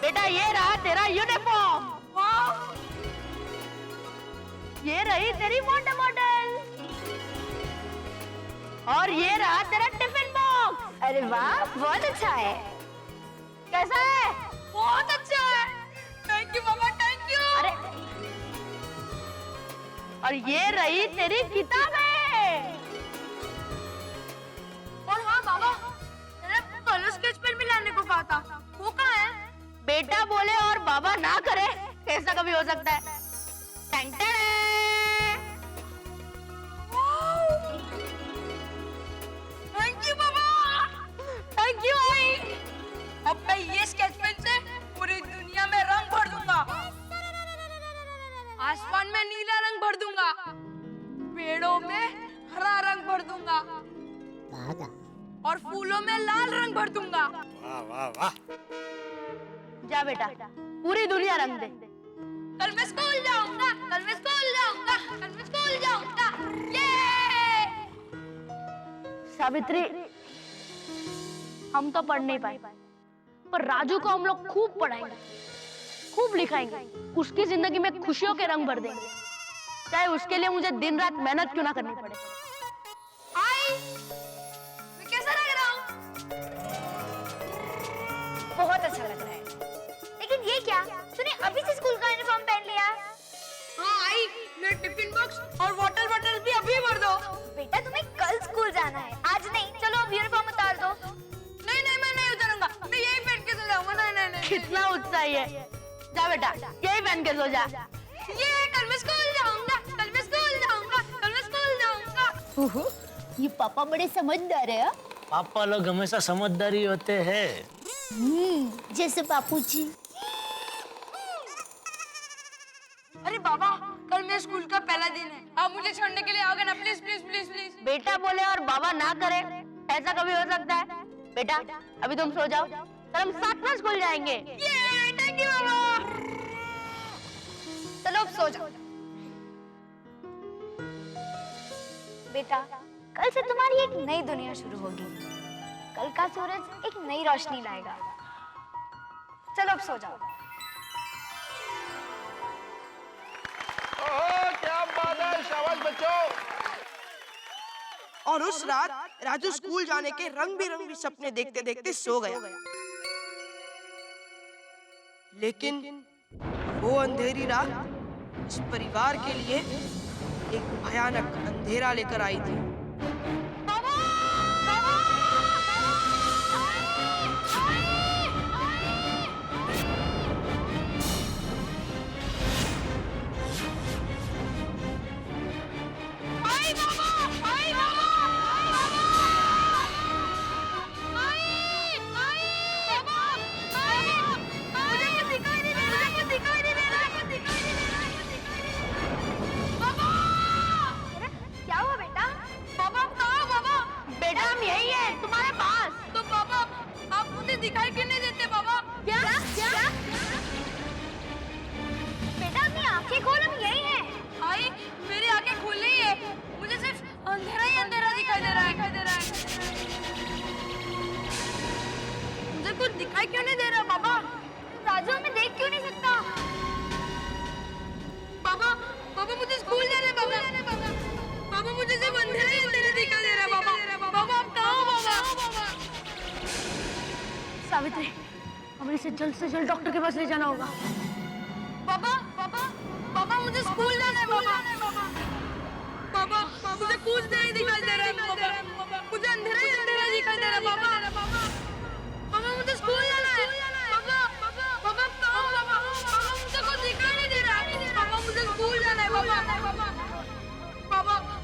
बेटा ये रहा तेरा यूनिफॉर्म। वाह, ये रही तेरी वाटर बॉटल, और ये रहा तेरा टिफिन बॉक्स। अरे वाह, बहुत अच्छा है। कैसा है? बहुत अच्छा है। थैंक यू पापा, थैंक यू। अरे और ये रही तेरी किताबें। और हाँ बाबा, मैंने कलर स्केच पेन भी लाने को कहा था, वो कहाँ है? बेटा बोले और बाबा ना करे, ऐसा कभी हो सकता है? Tang Tang. थैंक यू पापा, थैंक यू आई। अब मैं ये स्केच पेन से पूरी दुनिया में रंग भर दूंगा। आसमान में नीला रंग भर दूंगा, पेड़ों में हरा रंग भर दूंगा, और और फूलों में लाल रंग भर दूंगा। वाह वाह वाह। जा बेटा, पूरी दुनिया रंग दे। कल मैं स्कूल जाऊंगा, कल मैं स्कूल जाऊंगा, कल मैं स्कूल जाऊंगा। ये सावित्री, हम तो पढ़ नहीं पाए, पर राजू को हम लोग खूब पढ़ाएंगे, खूब लिखाएंगे, उसकी जिंदगी में खुशियों के रंग भर देंगे, चाहे उसके लिए मुझे दिन रात मेहनत क्यों ना करनी पड़े। हाय, मैं कैसा लग रहा हूँ? बहुत अच्छा लग रहा है। लेकिन ये क्या, तूने अभी से स्कूल का यूनिफॉर्म पहन लिया? हाँ आई, मेरा टिफिन बॉक्स और वाटर बॉटल भी अभी भर दो। बेटा तुम्हें कल स्कूल जाना है, आज नहीं। चलो अब यूनिफॉर्म उतार दो। नहीं नहीं, मैं नहीं उतारूंगा, मैं यही पहन के सो जाऊंगा। नहीं नहीं नहीं। कितना उत्साही है। जा बेटा, यही पहन के सो जा। ये कल मैं स्कूल जाऊंगा, कल मैं स्कूल जाऊंगा, कल मैं स्कूल जाऊंगा। ये पापा बड़े समझदार है। पापा लोग हमेशा समझदारी होते हैं। जैसे बापूजी। अरे बाबा, कल मेरे स्कूल का पहला दिन है, आप मुझे छोड़ने के लिए आओगे ना? Please please please please. बेटा बोले और बाबा ना करे, ऐसा कभी हो सकता है? बेटा अभी तुम सो जाओ, कल हम साथ में स्कूल जाएंगे। थैंक यू बाबा। चलो अब सो जाओ। बेटा कल से तुम्हारी एक नई दुनिया शुरू होगी। कल का सूरज एक नई रोशनी लाएगा। चलो अब सो जाओ। ओहो, क्या बात है, शाबाश बच्चों। और उस रात राजू स्कूल जाने के रंग बिरंगे सपने देखते देखते सो गया। लेकिन वो अंधेरी रात इस परिवार के लिए एक भयानक अंधेरा लेकर आई थी। क्या हुआ बेटा? बाबा कहाँ? बाबा बेटा हम यही हैं, तुम्हारे पास। तो बाबा आप मुझे दिखाई क्यों नहीं देते? बाबा क्या क्या? बेटा अपनी आंखें खोल, हम यही हैं। आई, मेरी आंखें खुल रही है, मुझे सिर्फ अंधेरा ही अंधेरा दिखाई दे रहा है। मुझे कुछ दिखाई क्यों नहीं दे रहा? बाबा राजू हमें देख क्यों नहीं सकता? बाबा बाबा मुझे स्कूल जाना है। बाबा बाबा मुझे सिर्फ अंधेरा ही अंधेरा दिखाई दे रहा है। बाबा आप कहाँ हो? बाबा सावित्री, हमें इसे जल्द से जल्द डॉक्टर के पास ले जाना होगा। बाबा मुझे स्कूल जाना है। बाबा मुझे कुछ नहीं दिखाई दे रहा है। बाबा मुझे अंधेरा ही अंधेरा दिखाई दे रहा है। बाबा मुझे स्कूल जाना है। बाबा कहाँ हो? बाबा मुझे कुछ दिखाई नहीं दे रहा है। बाबा मुझे स्कूल जाना है।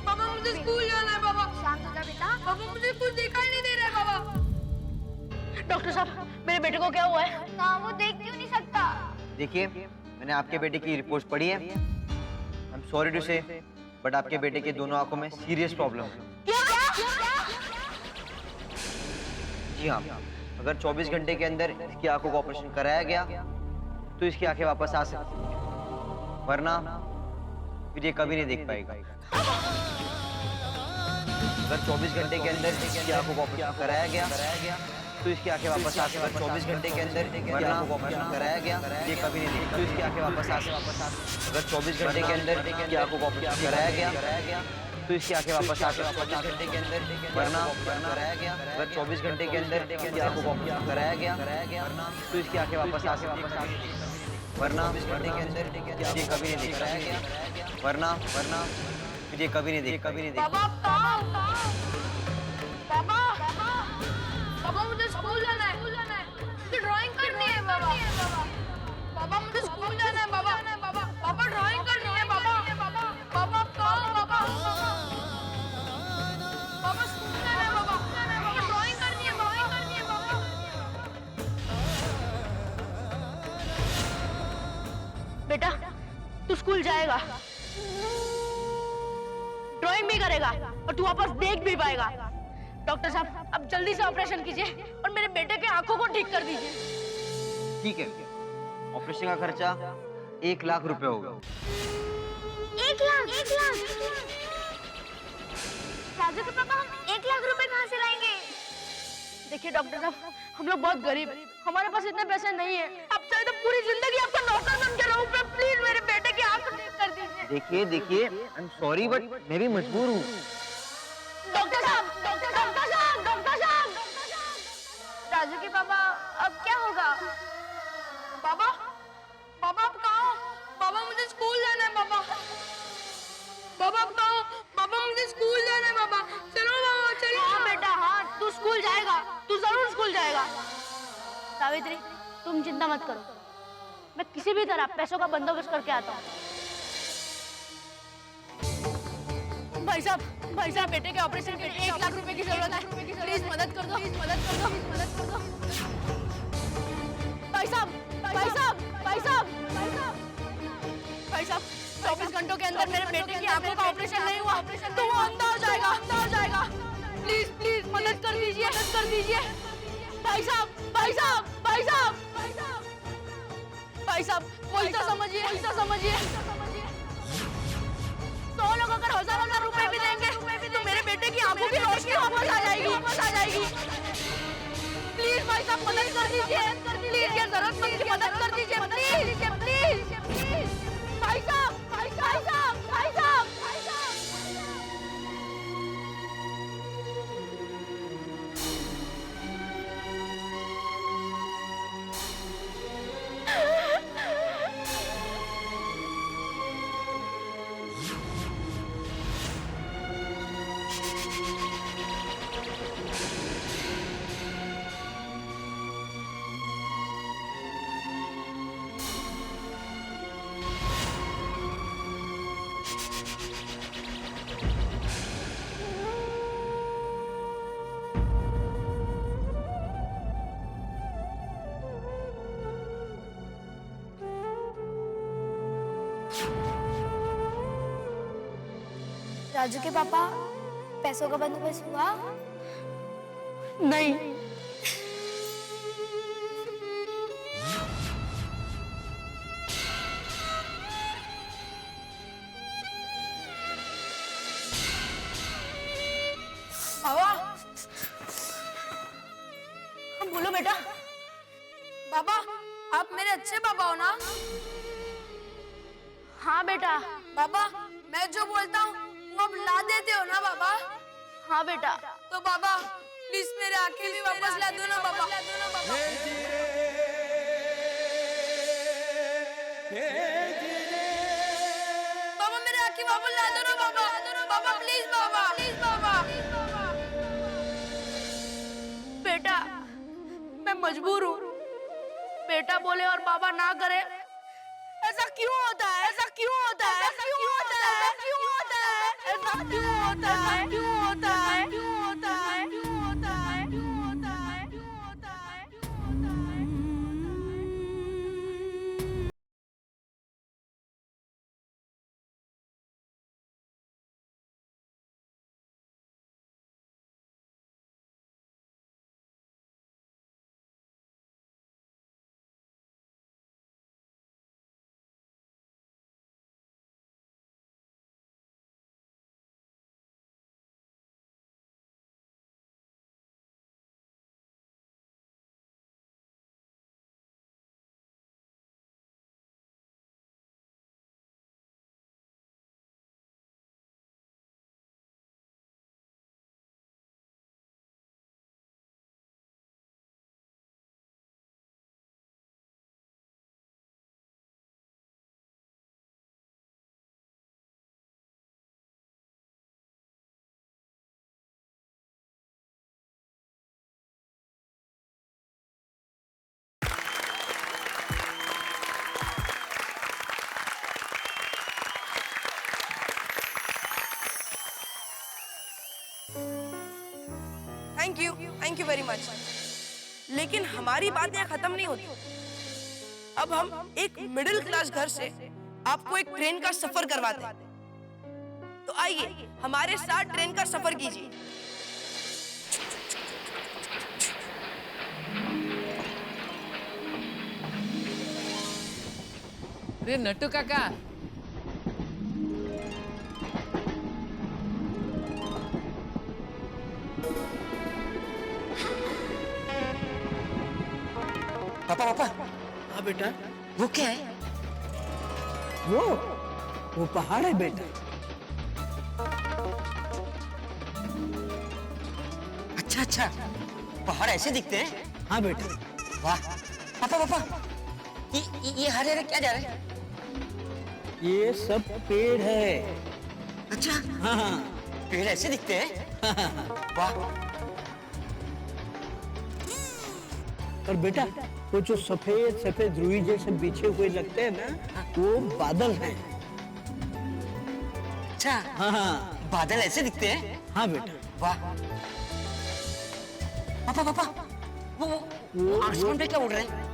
बाबा मुझे स्कूल जाना है। बाबा शांत हो जा बेटा। बाबा मुझे कुछ दिखाई नहीं दे रहा है। बाबा डॉक्टर साहब, मेरे बेटे को क्या हुआ है? कहाँ, वो देख क्यों नहीं सकता? देखिए, मैंने आपके बेटे की रिपोर्ट पढ़ी है। आई एम सॉरी टू से, बट आपके बेटे के दोनों आंखों में सीरियस प्रॉब्लम है। जी हाँ, अगर 24 घंटे के अंदर इसकी आंखों का ऑपरेशन कराया गया तो इसकी आंखें वापस आ सकती हैं, वरना फिर ये कभी नहीं देख पाएगा। अगर 24 घंटे के अंदर इसकी आंखों का ऑपरेशन कराया गया तो इसकी आंखें वापस आ सकती हैं। 24 घंटे के अंदर इसकी आंखों का ऑपरेशन कराया गया ये कभी नहीं देख, तो इसकी आंखें वापस आ सकती। अगर 24 घंटे के अंदर इसकी आंखों का ऑपरेशन कराया गया तो इसकी आंखें वापस आ सकती। 24 घंटे के अंदर वरना कराया गया। अगर 24 घंटे के अंदर इसकी आंखों का ऑपरेशन कराया गया तो इसकी आंखें वापस आ सकती। वरना 24 घंटे के अंदर ये कभी नहीं देख पाएगा, वरना ये कभी नहीं देख। बाबा मुझे स्कूल जाना है। मुझे ड्राइंग करनी है। बाबा मुझे स्कूल जाना है। बाबा ड्राइंग करनी है। बाबा कहाँ? बाबा स्कूल जाना है। बाबा ड्राइंग करनी है। बाबा बेटा तू स्कूल जाएगा, ड्राइंग भी करेगा और तू वापस देख भी पाएगा। डॉक्टर साहब अब जल्दी से ऑपरेशन कीजिए और मेरे बेटे के आंखों को ठीक कर दीजिए। ठीक है, ऑपरेशन का खर्चा 1 लाख रुपए होगा। 1 लाख? 1 लाख? राजू के पापा हम 1 लाख रुपए कहाँ से लाएंगे? देखिए डॉक्टर साहब, हम लोग बहुत गरीब हैं, हमारे पास इतने पैसे नहीं है। अब चाहे तो पूरी जिंदगी आपका नौकर बन के रहूं, प्लीज मेरे बेटे की आंख ठीक कर दीजिए। देखिए, आई एम सॉरी बट मैं भी मजबूर हूँ। डॉक्टर साहब, डॉक्टर साहब, डॉक्टर साहब, डॉक्टर साहब, राजू के पापा अब क्या होगा? बाबा, बाबा आप कहाँ हो? बाबा मुझे स्कूल जाना है बाबा। बाबा आप कहाँ हो? बाबा मुझे स्कूल जाना है बाबा। चलो बाबा चलो। हाँ बेटा हाँ, तू स्कूल जाएगा, तू जरूर स्कूल जाएगा। सावित्री तुम चिंता मत करो, मैं किसी भी तरह पैसों का बंदोबस्त करके आता हूँ। भाई साहब बेटे के ऑपरेशन के लिए 1 लाख रुपए की जरूरत है, प्लीज मदद कर दो, प्लीज मदद कर दो, मदद कर दो। भाई साहब 24 घंटों के अंदर मेरे बेटे की आंखों का ऑपरेशन नहीं हुआ तो वो अंधा हो जाएगा। प्लीज मदद कर दीजिए, मदद कर दीजिए। भाई साहब वही तो समझिए। 100 लोग अगर 1000 रुपए भी देंगे तो मेरे बेटे की आंखों की रोशनी वापस आ जाएगी। प्लीज भाई साहब मदद कर दीजिए, प्लीज ये जरूरतमंद की मदद कर दीजिए, प्लीज। भाई साहब। राजू के पापा पैसों का बंदोबस्त हुआ? नहीं। बाबा बोलो बेटा। बाबा आप मेरे अच्छे पापा हो ना? हाँ बेटा। बाबा मैं जो बोलता हूँ वो आप ला देते हो ना बाबा? हाँ बेटा। तो बाबा प्लीज मेरे आंखें भी वापस ला दो ना बाबा। बाबा मेरे आंखें वापस ला दो ना बाबा। बाबा प्लीज बाबा। बेटा मैं मजबूर हूँ, बेटा बोले और बाबा ना करे। ऐसा क्यों होता है? ऐसा क्यों होता है? ऐसा क्यों होता है? ऐसा क्यों होता है? ऐसा क्यों होता है? क्यों होता है? क्यों होता है? क्यों होता है? क्यों होता है? क्यों होता है? क्यों होता है? Thank you very much. लेकिन हमारी बात यहाँ खत्म नहीं होती। अब हम एक मिडिल क्लास घर से आपको एक ट्रेन का सफर करवाते हैं। तो आइए हमारे साथ ट्रेन का सफर कीजिए। अरे नट्टू काका, पापा पापा। हाँ बेटा। वो क्या है? वो पहाड़ है बेटा। अच्छा अच्छा, पहाड़ ऐसे दिखते हैं? हाँ बेटा। वाह। पापा पापा, ये हरे हरे क्या जा रहे हैं? ये सब पेड़ है। अच्छा। हाँ। पेड़ ऐसे दिखते हैं? वाह। और बेटा, वो जो सफेद सफेद रुई जैसे बिछे हुए लगते हैं ना, वो बादल हैं। अच्छा। हाँ। बादल ऐसे दिखते हैं? हाँ बेटा। वाह। पापा पापा, वो आसमान पे क्या उड़ रहे हैं?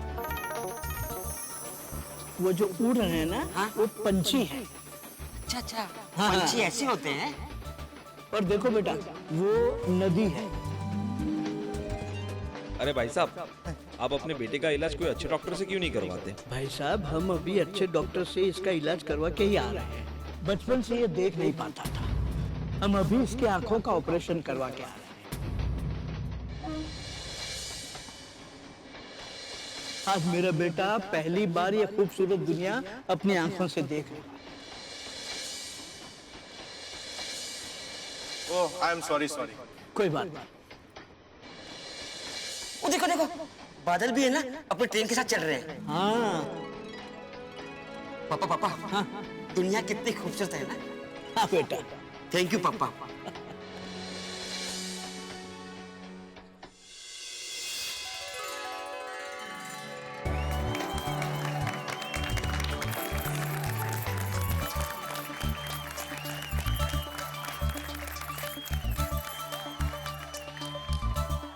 वो जो उड़ रहे हैं ना, वो पंछी हैं। अच्छा अच्छा, हाँ। पंछी ऐसे होते हैं? और देखो बेटा, वो नदी है। अरे भाई साहब, आप अपने बेटे का इलाज कोई अच्छे डॉक्टर से क्यों नहीं करवाते? भाई साहब, हम अभी अच्छे डॉक्टर से इसका इलाज करवा के ही आ रहे हैं। बचपन से ये देख नहीं पाता था, हम अभी इसकी आंखों का ऑपरेशन करवा के आ रहे हैं। आज मेरा बेटा पहली बार ये खूबसूरत दुनिया अपनी आंखों से देख रहा है। ओह, आई एम सॉरी। कोई बात नहीं। वो देखो देखो, बादल भी है ना, अपने ट्रेन के साथ चल रहे हैं। हाँ। पापा पापा, हाँ। दुनिया कितनी खूबसूरत है ना। हाँ बेटा। थैंक यू पापा।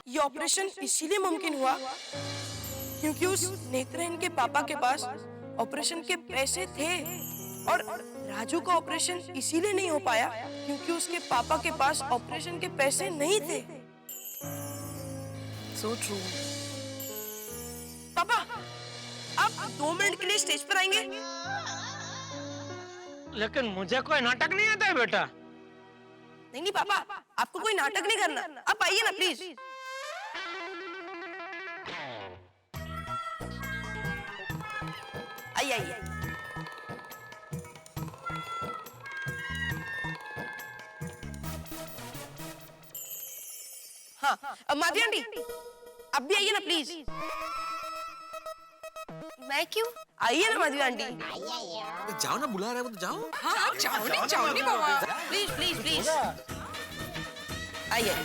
ये ऑपरेशन इसीलिए मुमकिन हुआ क्योंकि उस नेत्रहीन के पापा के पास ऑपरेशन के पैसे थे, और राजू का ऑपरेशन इसीलिए नहीं हो पाया क्योंकि उसके पापा के पास ऑपरेशन के पैसे नहीं थे। So true. पापा, आप 2 मिनट के लिए स्टेज पर आएंगे? लेकिन मुझे कोई नाटक नहीं आता है बेटा। नहीं नहीं पापा, आपको कोई नाटक नहीं करना, आप आइए ना प्लीज। आइए आइए। हाँ, माधवी आंटी, अब भी आइए ना प्लीज। मैं क्यों? आइए ना माधवी आंटी। जाओ ना, बुला रहा है वो तो जाओ। हाँ, जाओ नहीं बाबा। Please please please. आइए।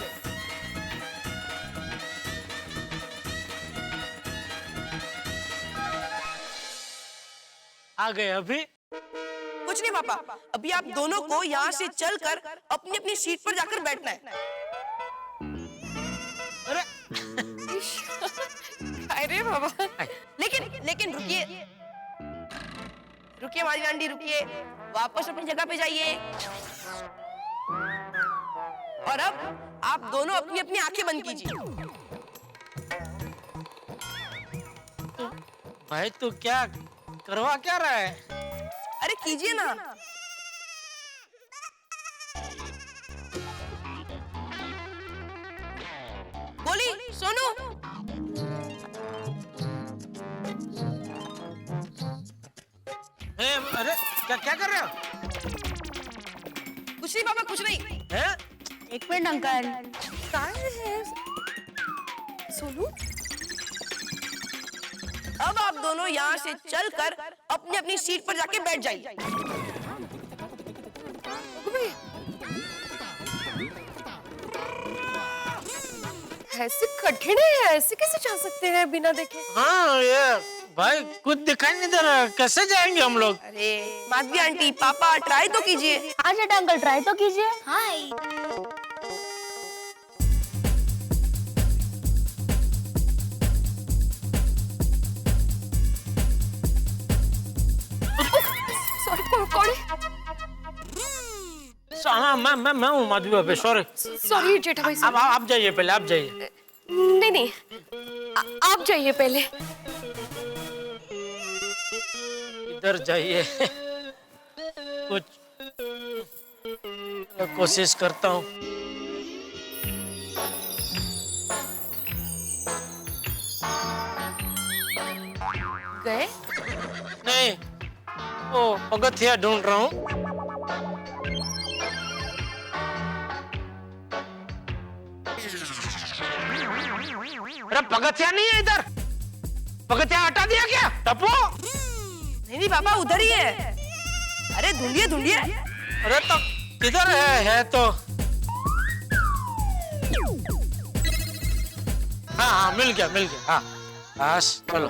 आ गए अभी? कुछ नहीं पापा, अभी आप दोनों को यहाँ से चलकर अपनी अपनी सीट पर जाकर बैठना है। अरे बाबा, लेकिन रुकिए रुकिए माधवी आंटी, रुकिए, वापस अपनी जगह पे जाइए। और अब आप दोनों अपनी अपनी आंखें बंद कीजिए। भाई तू क्या करवा क्या रहा है? अरे कीजिए ना। बोली सोनू। अरे क्या कर रहे हो? कुछ नहीं पापा, कुछ नहीं। है? एक मिनट अंकल। कहाँ है सोनू? अब आप दोनों यहाँ से चलकर अपनी अपनी सीट पर जाके बैठ जाइए। ऐसे कठिन है, ऐसे कैसे जा सकते हैं बिना देखे? हाँ ये भाई कुछ दिखाई नहीं दे रहा, कैसे जाएंगे हम लोग? अरे माधवी आंटी, पापा ट्राई तो कीजिए। हाँ जेठा अंकल, ट्राई तो कीजिए। हाय। कौन है? हाँ मैं हूँ माधवी भाभी, सॉरी। सॉरी जेठा भाई। अब आप जाइए पहले, आप जाइए। नहीं, आप जाइए पहले। डर जाइए। कुछ कोशिश करता हूँ। गए? नहीं, वो पगथिया ढूंढ रहा हूँ। अरे पगथिया नहीं है इधर। पगथिया हटा दिया क्या टप्पू? नहीं पापा, उधर ही है। अरे ढूंढिए ढूंढिए। अरे तो किधर है तो? हाँ हाँ, मिल गया मिल गया। हाँ बस चलो।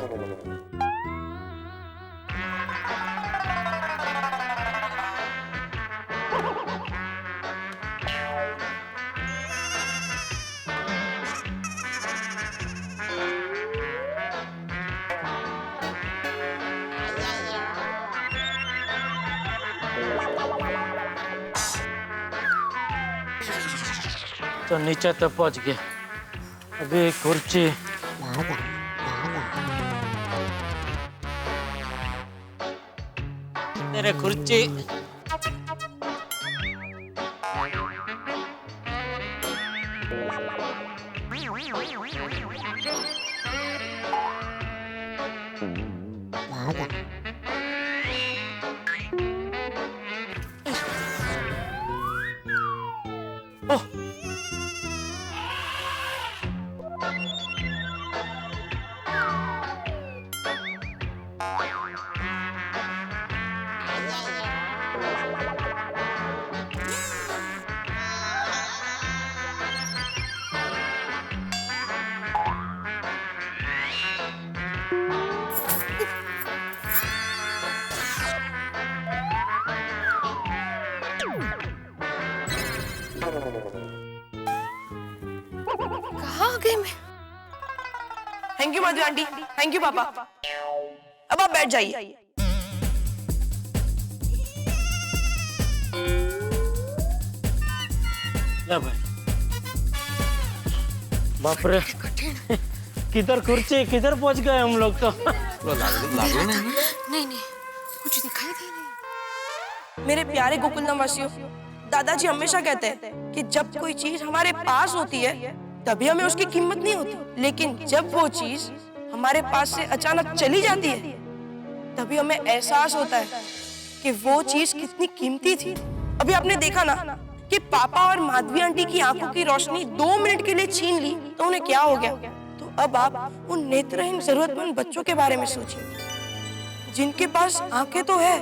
तो नीचे तो पहुंच गया। अभी कुर्सी तेरे कुर्सी कहाँ आ गई मैं? Thank you Madhavi aunty, thank you पापा। अब आप बैठ जाइए। ले भाई। बाप रे, किधर कुर्सी किधर पहुंच गए हम लोग तो। नहीं कुछ दिखाई दे नहीं। मेरे प्यारे गोकुलधाम वासियों, दादाजी हमेशा कहते हैं कि जब कोई चीज हमारे पास होती है तभी हमें उसकी कीमत नहीं होती, लेकिन जब वो चीज हमारे पास से अचानक चली जाती है तभी हमें एहसास होता है कि वो चीज कितनी कीमती थी। अभी आपने देखा ना कि पापा और माधवी आंटी की आंखों की रोशनी 2 मिनट के लिए छीन ली तो उन्हें क्या हो गया। तो अब आप उन नेत्रहीन जरूरतमंद बच्चों के बारे में सोचिए जिनके पास आंखें तो है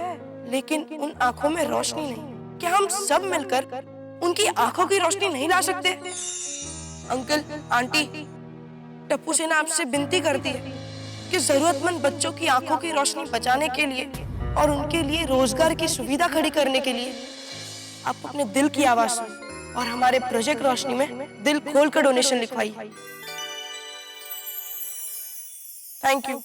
लेकिन उन आंखों में रोशनी नहीं। क्या हम सब मिलकर उनकी आंखों की रोशनी नहीं ला सकते? अंकल आंटी, टप्पू सेना आपसे विनती करती है कि जरूरतमंद बच्चों की आंखों की रोशनी बचाने के लिए और उनके लिए रोजगार की सुविधा खड़ी करने के लिए आप अपने दिल की आवाज सुनिए और हमारे प्रोजेक्ट रोशनी में दिल खोलकर डोनेशन लिखवाइए। Thank you.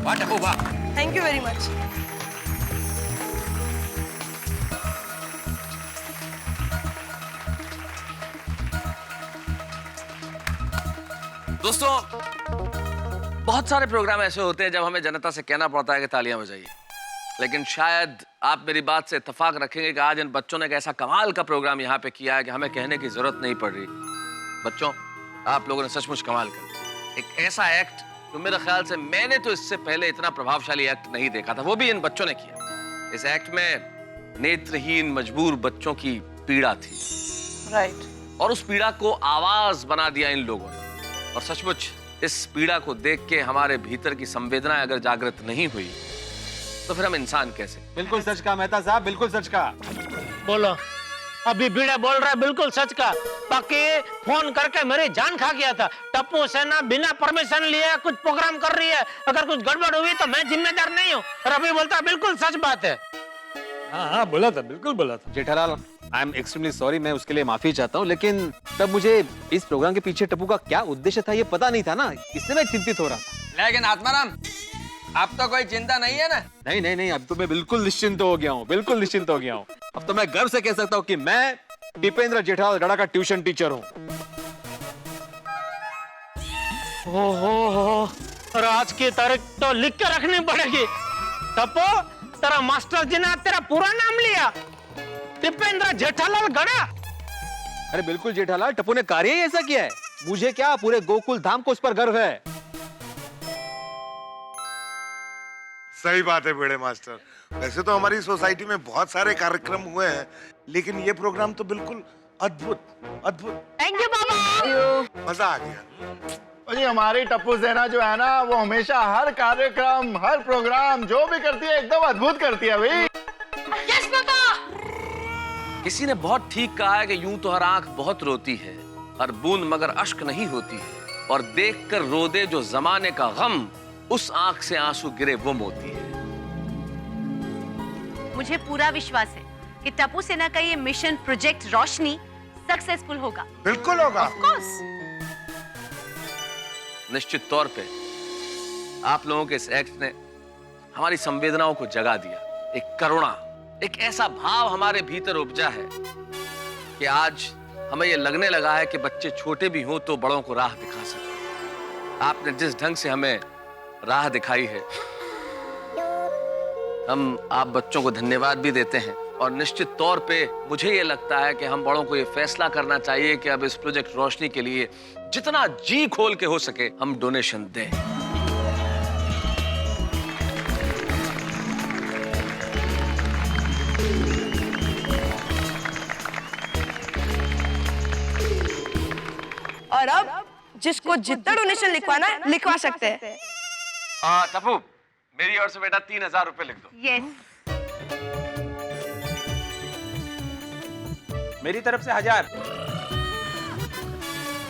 वाह टप्पू वाह। Thank you very much. दोस्तों, बहुत सारे प्रोग्राम ऐसे होते हैं जब हमें जनता से कहना पड़ता है कि तालियां बजाइए, लेकिन शायद आप मेरी बात से इत्तेफाक रखेंगे कि आज इन बच्चों ने एक ऐसा कमाल का प्रोग्राम यहाँ पे किया है कि हमें कहने की जरूरत नहीं पड़ रही। बच्चों, आप लोगों ने सचमुच कमाल कर दिया। एक ऐसा एक्ट जो मेरे ख्याल से मैंने तो इससे पहले इतना प्रभावशाली एक्ट नहीं देखा था, वो भी इन बच्चों ने किया। इस एक्ट में नेत्रहीन मजबूर बच्चों की पीड़ा थी, राइट, और उस पीड़ा को आवाज बना दिया इन लोगों ने। और सचमुच इस पीड़ा को देख के हमारे भीतर की संवेदनाएं अगर जागृत नहीं हुई तो फिर हम इंसान कैसे? बिल्कुल सच कहा मेहता साहब, बिल्कुल सच कहा। बोलो, अभी बीड़ा बोल रहा है, बिल्कुल सच का। बाकी फोन करके मेरी जान खा गया था। टप्पू सेना बिना परमिशन लिए कुछ प्रोग्राम कर रही है, अगर कुछ गड़बड़ हुई तो मैं जिम्मेदार नहीं हूँ। और अभी बोलता बिल्कुल सच बात है। हाँ बोला था, बिल्कुल बोला था। Jethalal, I am extremely sorry, मैं उसके लिए माफी चाहता हूँ, लेकिन तब मुझे इस प्रोग्राम के पीछे टप्पू का क्या उद्देश्य था ये पता नहीं था ना, इसलिए मैं चिंतित हो रहा था। लेकिन आत्माराम, अब तो कोई चिंता नहीं है ना? नहीं नहीं नहीं, अब तो मैं बिल्कुल निश्चिंत हो गया हूँ, बिल्कुल निश्चिंत हो गया हूँ। अब तो मैं गर्व से कह सकता हूँ कि मैं दीपेंद्र जेठालाल गड़ा का ट्यूशन टीचर हूँ। ओहो, और आज की तारीख तो लिख के रखनी पड़ेगी। टप्पू, तेरा मास्टर जी ने तेरा पूरा नाम लिया, दीपेंद्र जेठालाल गड़ा। अरे बिल्कुल जेठालाल, टप्पू ने कार्य ही ऐसा किया है। मुझे क्या, पूरे गोकुल धाम को उस पर गर्व है। सही बात है बेड़े मास्टर। वैसे तो हमारी सोसाइटी में बहुत सारे कार्यक्रम हुए हैं, लेकिन ये प्रोग्राम तो बिल्कुल अद्भुत अद्भुत। थैंक यू बाबा। मजा आ गया। और ये हमारी टप्पू सेना जो है ना, वो हमेशा हर कार्यक्रम, हर प्रोग्राम जो भी करती है एकदम अद्भुत करती है भाई। Yes papa. किसी ने बहुत ठीक कहा है कि यूं तो हर आंख बहुत रोती है, हर बूंद मगर अश्क नहीं होती है, और देखकर रो दे जो जमाने का गम, उस आंख से आंसू गिरे वो मोती है। मुझे पूरा विश्वास है कि टप्पू सेना का ये मिशन प्रोजेक्ट रोशनी सक्सेसफुल होगा। बिल्कुल होगा। Of course. निश्चित तौर पे आप लोगों के इस एक्ट ने हमारी संवेदनाओं को जगा दिया। एक करुणा, एक ऐसा भाव हमारे भीतर उपजा है कि आज हमें यह लगने लगा है कि बच्चे छोटे भी हों तो बड़ों को राह दिखा सकते। आपने जिस ढंग से हमें राह दिखाई है, हम आप बच्चों को धन्यवाद भी देते हैं। और निश्चित तौर पे मुझे ये लगता है कि हम बड़ों को ये फैसला करना चाहिए कि अब इस प्रोजेक्ट रोशनी के लिए जितना जी खोल के हो सके हम डोनेशन दें। और अब जिसको जितना डोनेशन लिखवाना है लिखवा सकते हैं। टप्पू, मेरी ओर से बेटा 3000 रुपए लिख दो। यस। मेरी तरफ से 1000।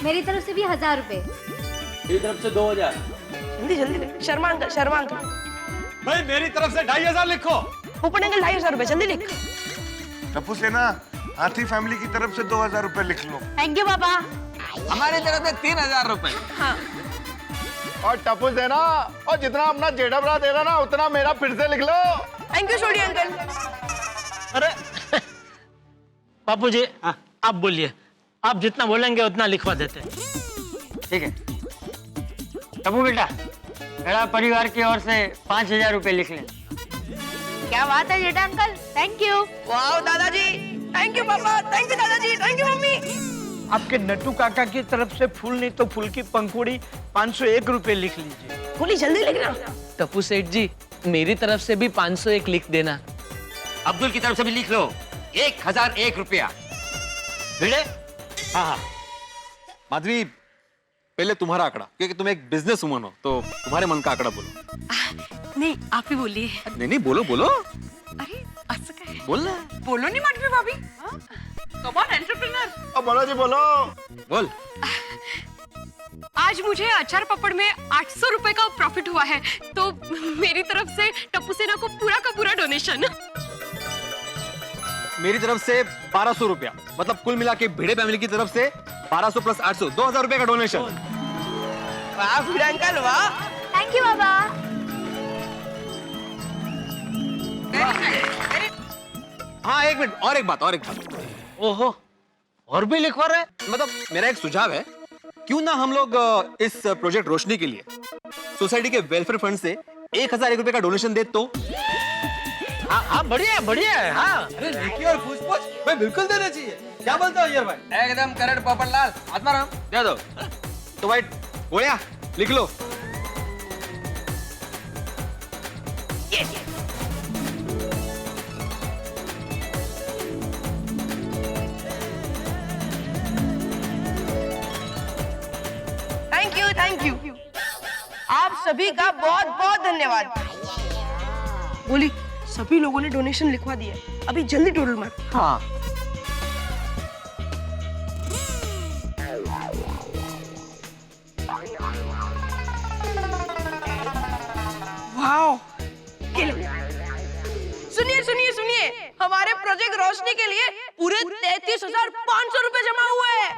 मेरी तरफ से भी 1000 रुपए। मेरी तरफ से 2000। जल्दी जल्दी लिख। Sharma uncle, Sharma uncle. भाई मेरी तरफ से 2500 लिखो। ऊपर अंकल 2500 रुपए, जल्दी लिख। टप्पू सेना, हाथी फैमिली की तरफ से 2000 रुपए लिख लो। थैंक यू पापा। हमारी तरफ से 3000 रुपए। हाँ। और टप्पू सेना, और जितना अपना जेठा भरा दे रहा ना, उतना मेरा फिर से लिख लो। थैंक यू छोड़ी अंकल। अरे बापू जी, आप बोलिए, आप जितना बोलेंगे उतना लिखवा देते हैं। ठीक है टप्पू बेटा, मेरा परिवार की ओर से 5000 रुपए लिख लें। क्या बात है जेठा अंकल, थैंक यू। वाह दादाजी, थैंक यू पापा, थैंक यू दादाजी, थैंक यू मम्मी। आपके नट्टू काका की तरफ से फूल नहीं तो फूल की पंखुड़ी 501 रुपए लिख लीजिए। फूली जल्दी लिखना। टप्पू सेठ जी, मेरी तरफ से भी 501 लिख देना। अब्दुल की तरफ से भी लिख लो 1001 रुपया। भिड़े? हाँ। माधवी, पहले तुम्हारा आंकड़ा, क्योंकि तुम एक बिजनेस वुमन हो, तो तुम्हारे मन का आंकड़ा बोलो। नहीं, आप ही बोलिए। नहीं बोलो बोलो। अरे असं काय? बोल ना। बोलो नहीं माधवी भाभी। Come on entrepreneur. बोलो जी बोलो। बोल। आज मुझे अचार पापड़ में 800 रुपए का प्रॉफिट हुआ है, तो मेरी तरफ से टप्पू सेना को पूरा का पूरा डोनेशन। मेरी तरफ से 1200 रुपया, मतलब कुल मिला के भिड़े फैमिली की तरफ से 1200 प्लस 800, 2000 रुपए का डोनेशन। वाह भिड़े अंकल, वाह। थैंक यू बाबा। हाँ एक मिनट, और एक बात। ओहो, और भी लिखवा रहे? मतलब मेरा एक सुझाव है, क्यों ना हम लोग इस प्रोजेक्ट रोशनी के लिए सोसाइटी के वेलफेयर फंड से 1001 रुपए का डोनेशन दे तो? हाँ बढ़िया है। हाँ अरे नेकी और पूछ भाई बिल्कुल देना चाहिए। क्या बोलते हो यार भाई? एकदम करेक्ट पोपटलाल। आत्माराम दे दो। तो भाई गोया लिख लो। Thank you. आप सभी का बहुत बहुत धन्यवाद। बोली, सभी लोगों ने डोनेशन लिखवा दिया, अभी जल्दी टोटल मार। हाँ। वाओ। सुनिए, हमारे प्रोजेक्ट रोशनी के लिए पूरे 33,500 रुपए जमा हुए हैं।